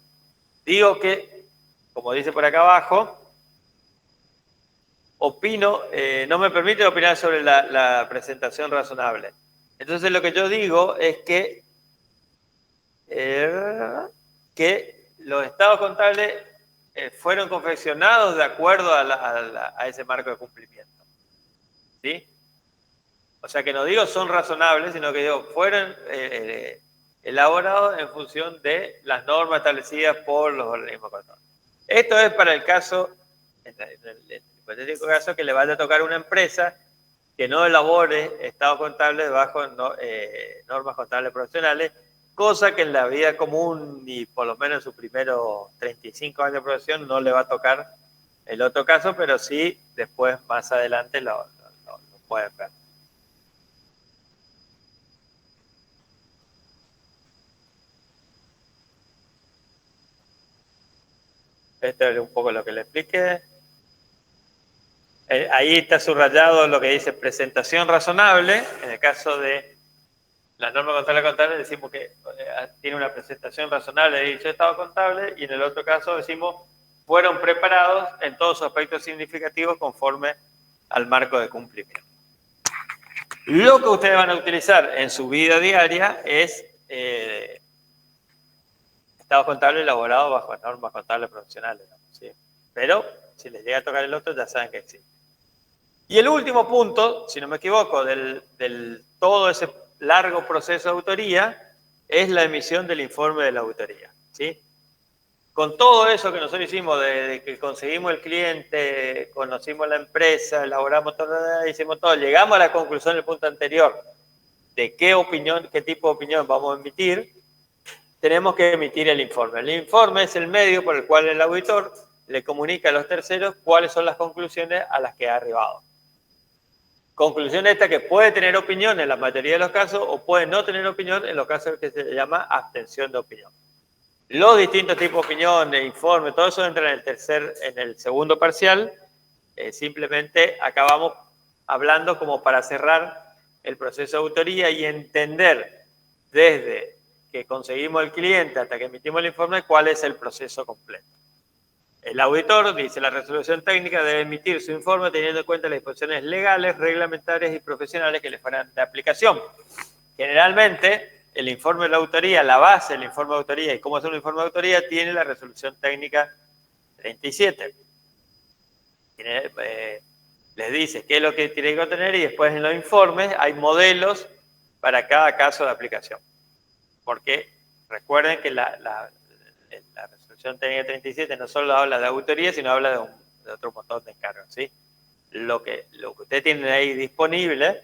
Digo que, como dice por acá abajo, opino, no me permite opinar sobre la presentación razonable. Entonces lo que yo digo es que los estados contables fueron confeccionados de acuerdo a ese marco de cumplimiento. ¿Sí? O sea que no digo son razonables, sino que digo fueron elaborados en función de las normas establecidas por los organismos control. Esto es para el caso, en el hipotético caso que le vaya a tocar a una empresa que no elabore estados contables bajo normas contables profesionales, cosa que en la vida común y por lo menos en sus primeros 35 años de profesión no le va a tocar el otro caso, pero sí después más adelante lo pueden ver. Esto es un poco lo que le expliqué. Ahí está subrayado lo que dice presentación razonable. En el caso de la norma contable decimos que tiene una presentación razonable de dicho estado contable, y en el otro caso decimos fueron preparados en todos sus aspectos significativos conforme al marco de cumplimiento. Lo que ustedes van a utilizar en su vida diaria es estados contables elaborados bajo normas contables profesionales, ¿no? ¿Sí? Pero si les llega a tocar el otro, ya saben que existe. Y el último punto, si no me equivoco, del todo ese largo proceso de auditoría, es la emisión del informe de la auditoría. ¿Sí? Con todo eso que nosotros hicimos, de que conseguimos el cliente, conocimos la empresa, elaboramos todo, hicimos todo, llegamos a la conclusión del punto anterior de qué tipo de opinión vamos a emitir, tenemos que emitir el informe. El informe es el medio por el cual el auditor le comunica a los terceros cuáles son las conclusiones a las que ha arribado. Conclusión esta que puede tener opinión en la mayoría de los casos o puede no tener opinión en los casos que se llama abstención de opinión. Los distintos tipos de opinión, de informe, todo eso entra en el segundo parcial. Simplemente acabamos hablando como para cerrar el proceso de auditoría y entender desde que conseguimos el cliente hasta que emitimos el informe cuál es el proceso completo. El auditor, dice la resolución técnica, debe emitir su informe teniendo en cuenta las disposiciones legales, reglamentarias y profesionales que le fueran de aplicación. Generalmente, el informe de la auditoría, la base del informe de auditoría y cómo hacer un informe de auditoría tiene la resolución técnica 37. Les dice qué es lo que tiene que tener y después en los informes hay modelos para cada caso de aplicación. Porque recuerden que la resolución técnica 37 no solo habla de auditoría, sino habla de otro montón de encargos, ¿sí? Lo que ustedes tienen ahí disponible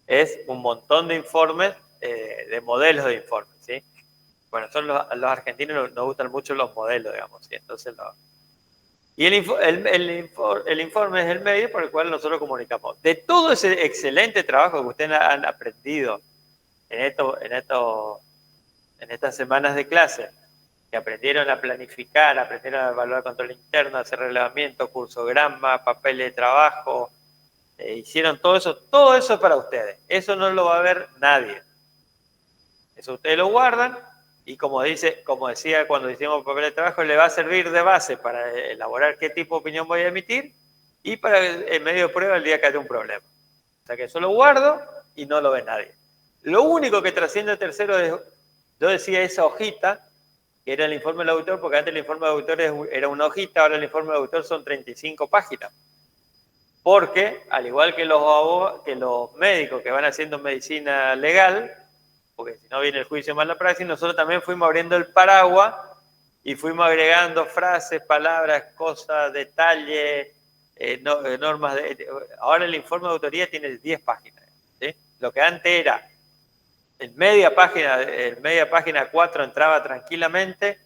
es un montón de informes, de modelos de informes, ¿sí? Bueno, los argentinos nos gustan mucho los modelos, digamos, ¿sí? Entonces Y el informe es el medio por el cual nosotros comunicamos. De todo ese excelente trabajo que ustedes han aprendido en estas semanas de clase, que aprendieron a planificar, aprendieron a evaluar control interno, hacer relevamiento, cursograma, papeles de trabajo, hicieron todo eso es para ustedes. Eso no lo va a ver nadie. Eso ustedes lo guardan y como decía cuando hicimos papel de trabajo, le va a servir de base para elaborar qué tipo de opinión voy a emitir y para el medio de prueba el día que haya un problema. O sea que eso lo guardo y no lo ve nadie. Lo único que trasciende el tercero es, yo decía esa hojita, que era el informe del autor, porque antes el informe del autor era una hojita, ahora el informe del autor son 35 páginas. Porque, al igual que los médicos que van haciendo medicina legal, porque si no viene el juicio más la praxis, nosotros también fuimos abriendo el paraguas y fuimos agregando frases, palabras, cosas, detalles, normas. Ahora el informe de autoría tiene 10 páginas. ¿Sí? Lo que antes era en media página 4 entraba tranquilamente.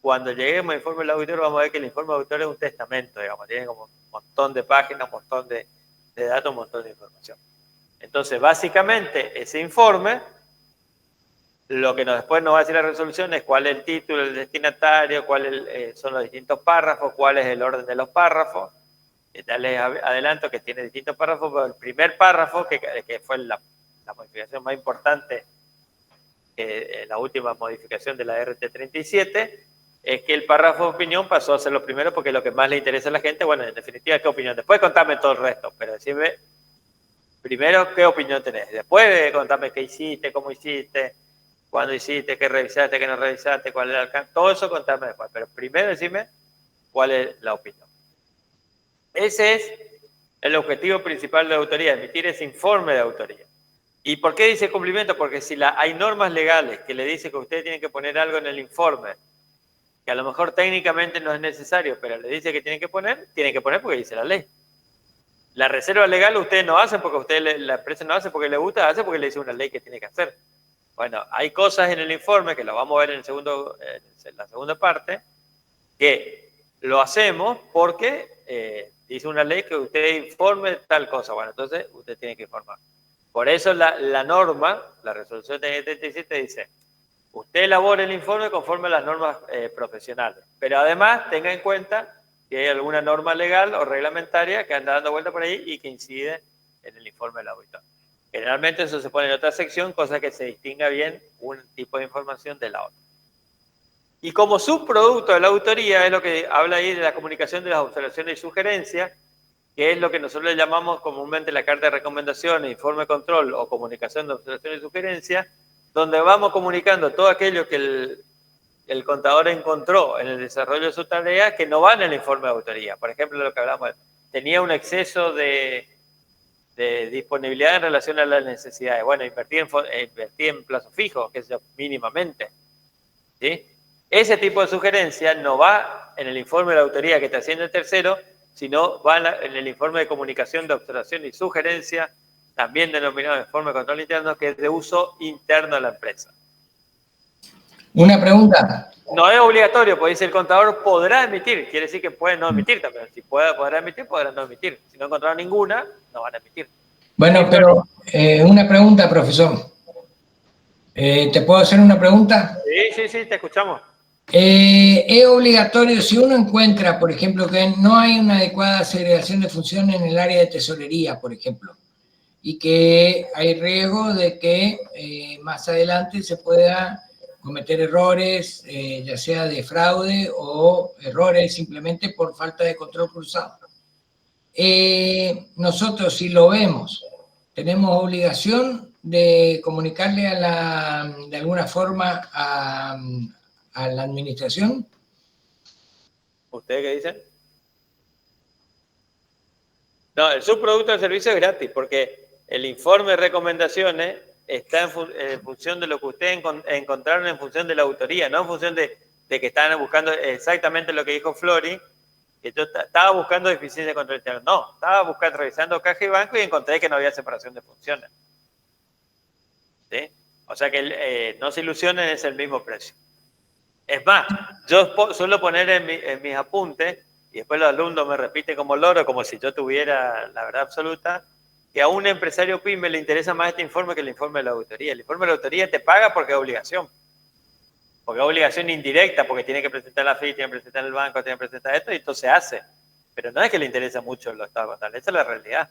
Cuando lleguemos al informe del auditor vamos a ver que el informe del auditor es un testamento, digamos, tiene como un montón de páginas, un montón de datos, un montón de información. Entonces, básicamente, ese informe, lo que después nos va a decir la resolución es cuál es el título, el destinatario, cuáles son los distintos párrafos, cuál es el orden de los párrafos. Ya les adelanto que tiene distintos párrafos, pero el primer párrafo, que fue la modificación más importante, la última modificación de la RT37, es que el párrafo de opinión pasó a ser lo primero porque lo que más le interesa a la gente, bueno, en definitiva, ¿qué opinión? Después contame todo el resto, pero decime primero qué opinión tenés. Después contame qué hiciste, cómo hiciste, cuándo hiciste, qué revisaste, qué no revisaste, cuál es el alcance. Todo eso contame después, pero primero decime cuál es la opinión. Ese es el objetivo principal de la autoría, emitir ese informe de autoría. ¿Y por qué dice cumplimiento? Porque si hay normas legales que le dicen que ustedes tienen que poner algo en el informe, que a lo mejor técnicamente no es necesario, pero le dice que tienen que poner porque dice la ley. La reserva legal ustedes no hacen porque la empresa no hace porque le gusta, hace porque le dice una ley que tiene que hacer. Bueno, hay cosas en el informe, que lo vamos a ver en la segunda parte, que lo hacemos porque dice una ley que usted informe tal cosa. Bueno, entonces usted tiene que informar. Por eso la norma, la resolución de 37 dice, usted elabora el informe conforme a las normas profesionales, pero además tenga en cuenta que hay alguna norma legal o reglamentaria que anda dando vuelta por ahí y que incide en el informe del auditor. Generalmente eso se pone en otra sección, cosa que se distinga bien un tipo de información de la otra. Y como subproducto de la autoría es lo que habla ahí de la comunicación de las observaciones y sugerencias, que es lo que nosotros le llamamos comúnmente la carta de recomendaciones, informe de control o comunicación de observaciones y sugerencias, donde vamos comunicando todo aquello que el contador encontró en el desarrollo de su tarea que no va en el informe de autoría. Por ejemplo, lo que hablamos, tenía un exceso de disponibilidad en relación a las necesidades. Bueno, invertí en plazo fijo, que es mínimamente. ¿Sí? Ese tipo de sugerencia no va en el informe de la autoría que está haciendo el tercero, sino va en el informe de comunicación de observación y sugerencia, también denominado informe de control interno, que es de uso interno de la empresa. Una pregunta. No es obligatorio, porque dice el contador podrá emitir, quiere decir que puede no emitir también. Si podrá emitir, podrá no emitir. Si no encontraron ninguna, no van a emitir. Bueno, pero una pregunta, profesor. ¿Te puedo hacer una pregunta? Sí, te escuchamos. Es obligatorio, si uno encuentra, por ejemplo, que no hay una adecuada segregación de funciones en el área de tesorería, por ejemplo, y que hay riesgo de que más adelante se pueda cometer errores, ya sea de fraude o errores simplemente por falta de control cruzado. Nosotros, si lo vemos, tenemos obligación de comunicarle de alguna forma a la administración. ¿Ustedes qué dicen? No, el subproducto del servicio es gratis porque el informe de recomendaciones está en función de lo que ustedes encontraron en función de la autoría, no en función de que estaban buscando exactamente lo que dijo Flori, que yo estaba buscando deficiencia de control interno. No, estaba revisando caja y banco y encontré que no había separación de funciones. ¿Sí? O sea que no se ilusionen, es el mismo precio. Es más, yo suelo poner en mis apuntes y después los alumnos me repiten como loro, como si yo tuviera la verdad absoluta, que a un empresario pyme le interesa más este informe que el informe de la auditoría. El informe de la auditoría te paga porque es obligación. Porque es obligación indirecta, porque tiene que presentar la FI, tiene que presentar el banco, tiene que presentar esto, y esto se hace. Pero no es que le interesa mucho los estados contables, esa es la realidad.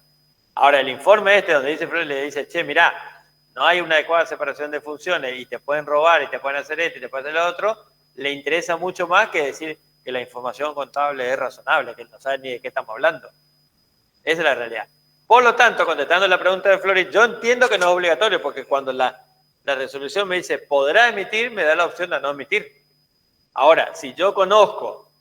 Ahora, el informe donde dice Flores, le dice, che, mirá, no hay una adecuada separación de funciones y te pueden robar y te pueden hacer esto y te pueden hacer lo otro, le interesa mucho más que decir que la información contable es razonable, que no sabe ni de qué estamos hablando. Esa es la realidad. Por lo tanto, contestando la pregunta de Flores, yo entiendo que no es obligatorio, porque cuando la resolución me dice podrá emitir, me da la opción de no emitir. Ahora, si yo conozco,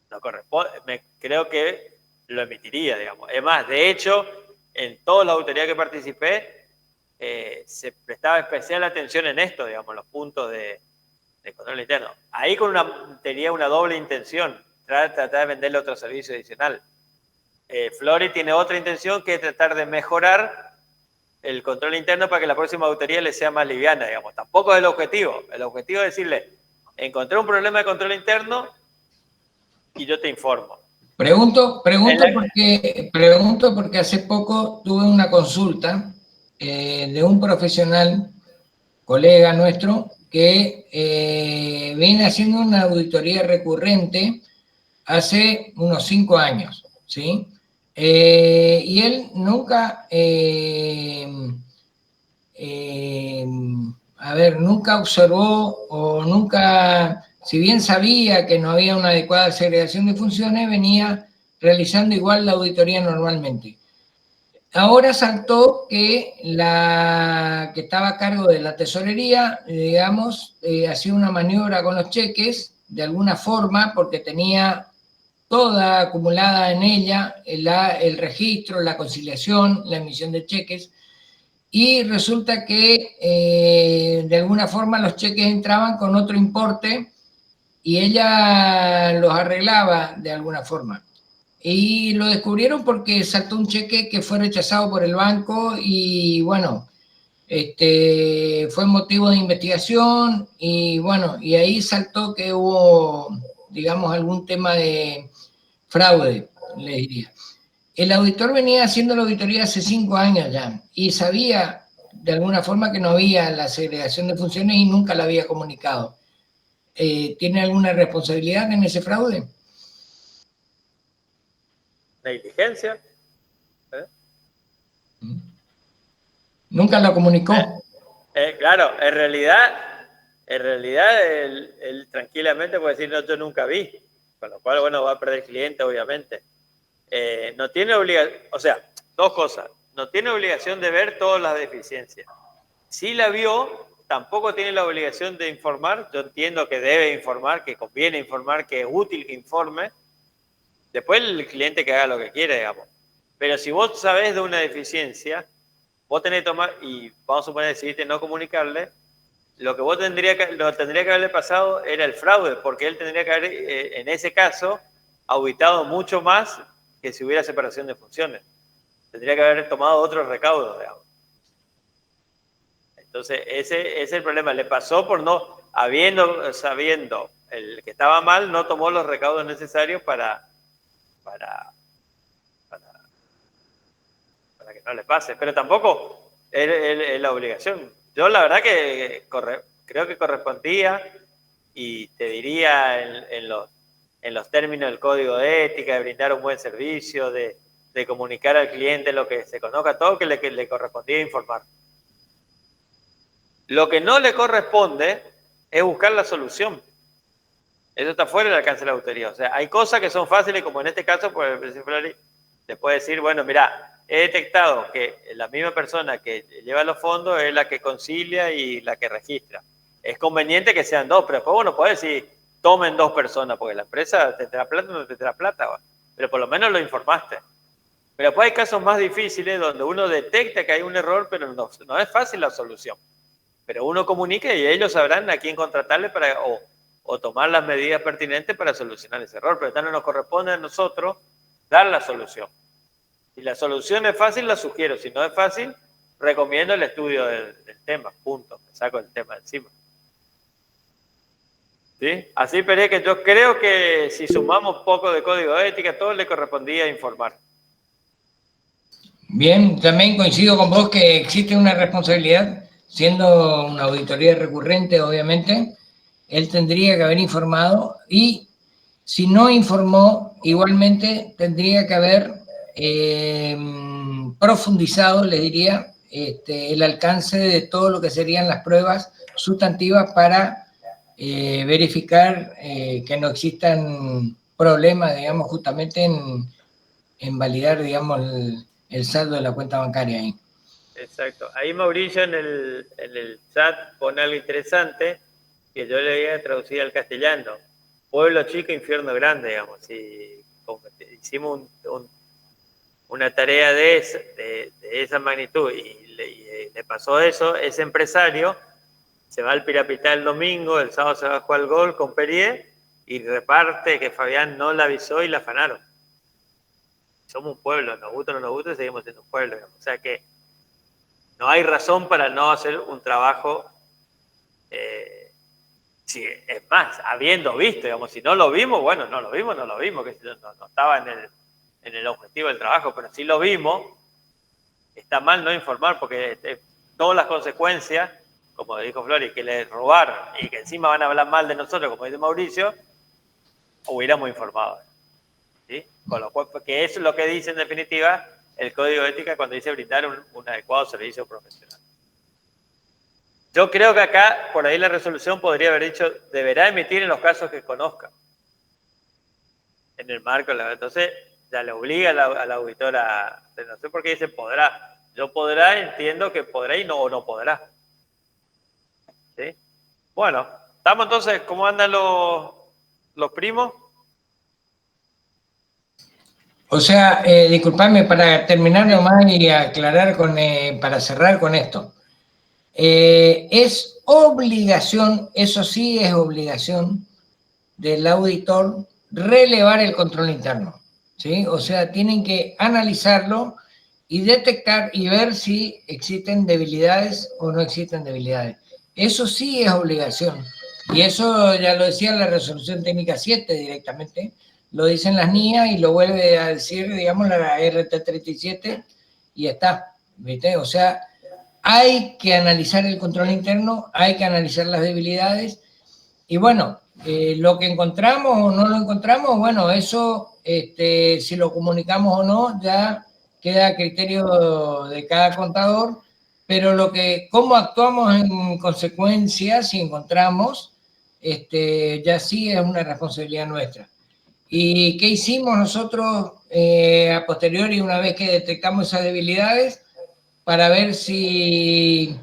no corresponde, creo que lo emitiría, digamos. Es más, de hecho, en toda la auditoría que participé, se prestaba especial atención en esto, digamos, los puntos de control interno. Ahí tenía una doble intención, tratar de venderle otro servicio adicional. Flori tiene otra intención, que es tratar de mejorar el control interno para que la próxima auditoría le sea más liviana, digamos. Tampoco es el objetivo. El objetivo es decirle, encontré un problema de control interno y yo te informo. Pregunto porque hace poco tuve una consulta de un profesional, colega nuestro, que viene haciendo una auditoría recurrente hace unos 5 años, ¿sí? Y él nunca, nunca observó o nunca, si bien sabía que no había una adecuada segregación de funciones, venía realizando igual la auditoría normalmente. Ahora saltó que la que estaba a cargo de la tesorería, digamos, hacía una maniobra con los cheques, de alguna forma, porque tenía toda acumulada en ella el registro, la conciliación, la emisión de cheques, y resulta que de alguna forma los cheques entraban con otro importe y ella los arreglaba de alguna forma. Y lo descubrieron porque saltó un cheque que fue rechazado por el banco y bueno, fue motivo de investigación y bueno, y ahí saltó que hubo, digamos, algún tema de fraude, le diría. El auditor venía haciendo la auditoría hace 5 años ya y sabía de alguna forma que no había la segregación de funciones y nunca la había comunicado. ¿Tiene alguna responsabilidad en ese fraude? Negligencia. ¿Nunca lo comunicó? Claro, en realidad él tranquilamente puede decir, no, yo nunca vi, con lo cual, bueno, va a perder cliente, obviamente. No tiene obligación, o sea, dos cosas, no tiene obligación de ver todas las deficiencias. Si la vio, tampoco tiene la obligación de informar, yo entiendo que debe informar, que conviene informar, que es útil que informe, después el cliente que haga lo que quiera, digamos. Pero si vos sabés de una deficiencia, vos tenés que tomar, y vamos a suponer, decidiste no comunicarle, lo que vos tendría que haberle pasado era el fraude, porque él tendría que haber, en ese caso, auditado mucho más que si hubiera separación de funciones. Tendría que haber tomado otros recaudos, digamos. Entonces, ese es el problema. Le pasó por no, sabiendo el que estaba mal, no tomó los recaudos necesarios para que no le pase. Pero tampoco es la obligación. Yo la verdad que creo que correspondía, y te diría en los términos del código de ética, de brindar un buen servicio, de comunicar al cliente lo que se conozca, todo que le correspondía informar. Lo que no le corresponde es buscar la solución. Eso está fuera del alcance de la auditoría. O sea, hay cosas que son fáciles, como en este caso, pues el presidente Flori le puede decir, bueno, mira, he detectado que la misma persona que lleva los fondos es la que concilia y la que registra. Es conveniente que sean dos, pero después uno puede decir, tomen 2 personas, porque la empresa tendrá plata o no tendrá plata, pero por lo menos lo informaste. Pero después hay casos más difíciles donde uno detecta que hay un error, pero no es fácil la solución. Pero uno comunica y ellos sabrán a quién contratarle o tomar las medidas pertinentes para solucionar ese error. Pero no nos corresponde a nosotros dar la solución. Si la solución es fácil, la sugiero. Si no es fácil, recomiendo el estudio del tema. Punto. Me saco el tema de encima. ¿Sí? Así, Pérez, que yo creo que si sumamos poco de código de ética, todo le correspondía informar. Bien, también coincido con vos que existe una responsabilidad, siendo una auditoría recurrente, obviamente, él tendría que haber informado y si no informó, igualmente tendría que haber profundizado, le diría, el alcance de todo lo que serían las pruebas sustantivas para verificar que no existan problemas, digamos, justamente en validar, digamos, el saldo de la cuenta bancaria ahí. Exacto. Ahí Mauricio en el chat pone algo interesante que yo le había traducido al castellano. Pueblo chico, infierno grande, digamos. Y hicimos una tarea de esa magnitud y le pasó eso, ese empresario se va al Pirapitá el domingo, el sábado se va a jugar al gol con Perier y reparte que Fabián no la avisó y la afanaron. Somos un pueblo, nos gusta o no nos gusta, seguimos siendo un pueblo. Digamos. O sea que no hay razón para no hacer un trabajo, si, es más, habiendo visto, digamos, si no lo vimos, bueno, no lo vimos, que no estaba en el objetivo del trabajo, pero si lo vimos, está mal no informar porque todas las consecuencias, como dijo Flori, que les robaron y que encima van a hablar mal de nosotros, como dice Mauricio, hubiéramos informado. ¿Sí? Con lo cual, porque eso es lo que dice en definitiva el Código de Ética cuando dice brindar un adecuado servicio profesional. Yo creo que acá, por ahí la resolución podría haber dicho, deberá emitir en los casos que conozca. En el marco, entonces ya le obliga a la auditora, no sé por qué dice podrá. Yo podrá, entiendo que podrá y no, o no podrá. ¿Sí? Bueno, estamos entonces, ¿cómo andan los primos? O sea, disculpadme para terminar nomás y aclarar para cerrar con esto. Es obligación, eso sí es obligación del auditor relevar el control interno, ¿sí? O sea, tienen que analizarlo y detectar y ver si existen debilidades o no existen debilidades. Eso sí es obligación. Y eso ya lo decía la resolución técnica 7 directamente, lo dicen las NIA y lo vuelve a decir, digamos, la RT37 y está, ¿viste? O sea, hay que analizar el control interno, hay que analizar las debilidades y bueno, lo que encontramos o no lo encontramos, bueno, eso si lo comunicamos o no ya queda a criterio de cada contador, pero cómo actuamos en consecuencia si encontramos, ya sí es una responsabilidad nuestra. ¿Y qué hicimos nosotros a posteriori una vez que detectamos esas debilidades? Para ver si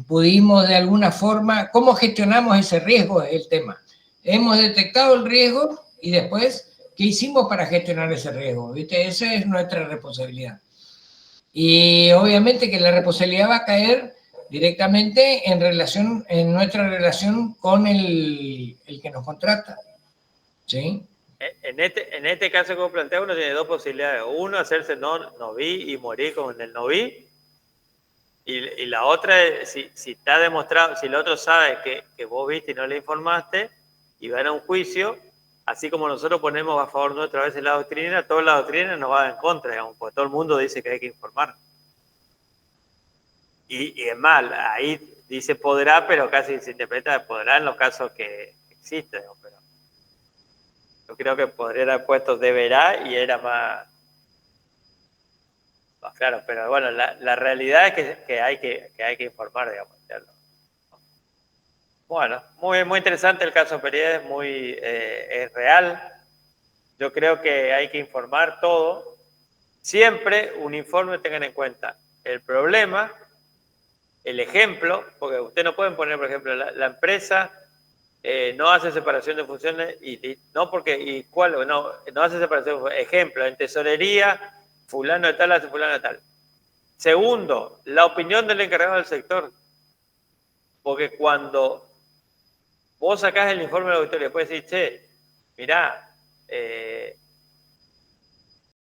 pudimos de alguna forma, ¿cómo gestionamos ese riesgo? Es el tema. Hemos detectado el riesgo y después, ¿qué hicimos para gestionar ese riesgo? ¿Viste? Esa es nuestra responsabilidad. Y obviamente que la responsabilidad va a caer directamente en nuestra relación con el que nos contrata. ¿Sí? En este caso que plantea uno tiene dos posibilidades. Uno, hacerse no vi y morir con el no vi. Y la otra es, si está demostrado, si el otro sabe que vos viste y no le informaste, y van a un juicio, así como nosotros ponemos a favor nuestra vez la doctrina, toda la doctrina nos va en contra, digamos, porque todo el mundo dice que hay que informar. Y es mal, ahí dice podrá, pero casi se interpreta podrá en los casos que existen, pero yo creo que podría haber puesto deberá y era más claro, pero bueno, la realidad es que hay que informar, digamos. Bueno, muy interesante el caso Perier, es real. Yo creo que hay que informar todo. Siempre un informe, tengan en cuenta el problema, el ejemplo, porque ustedes no pueden poner, por ejemplo, la empresa no hace separación de funciones no hace separación de funciones. Ejemplo, en tesorería, fulano de tal hace fulano de tal. Segundo, la opinión del encargado del sector. Porque cuando vos sacás el informe de la auditoría y después decís, che, mirá,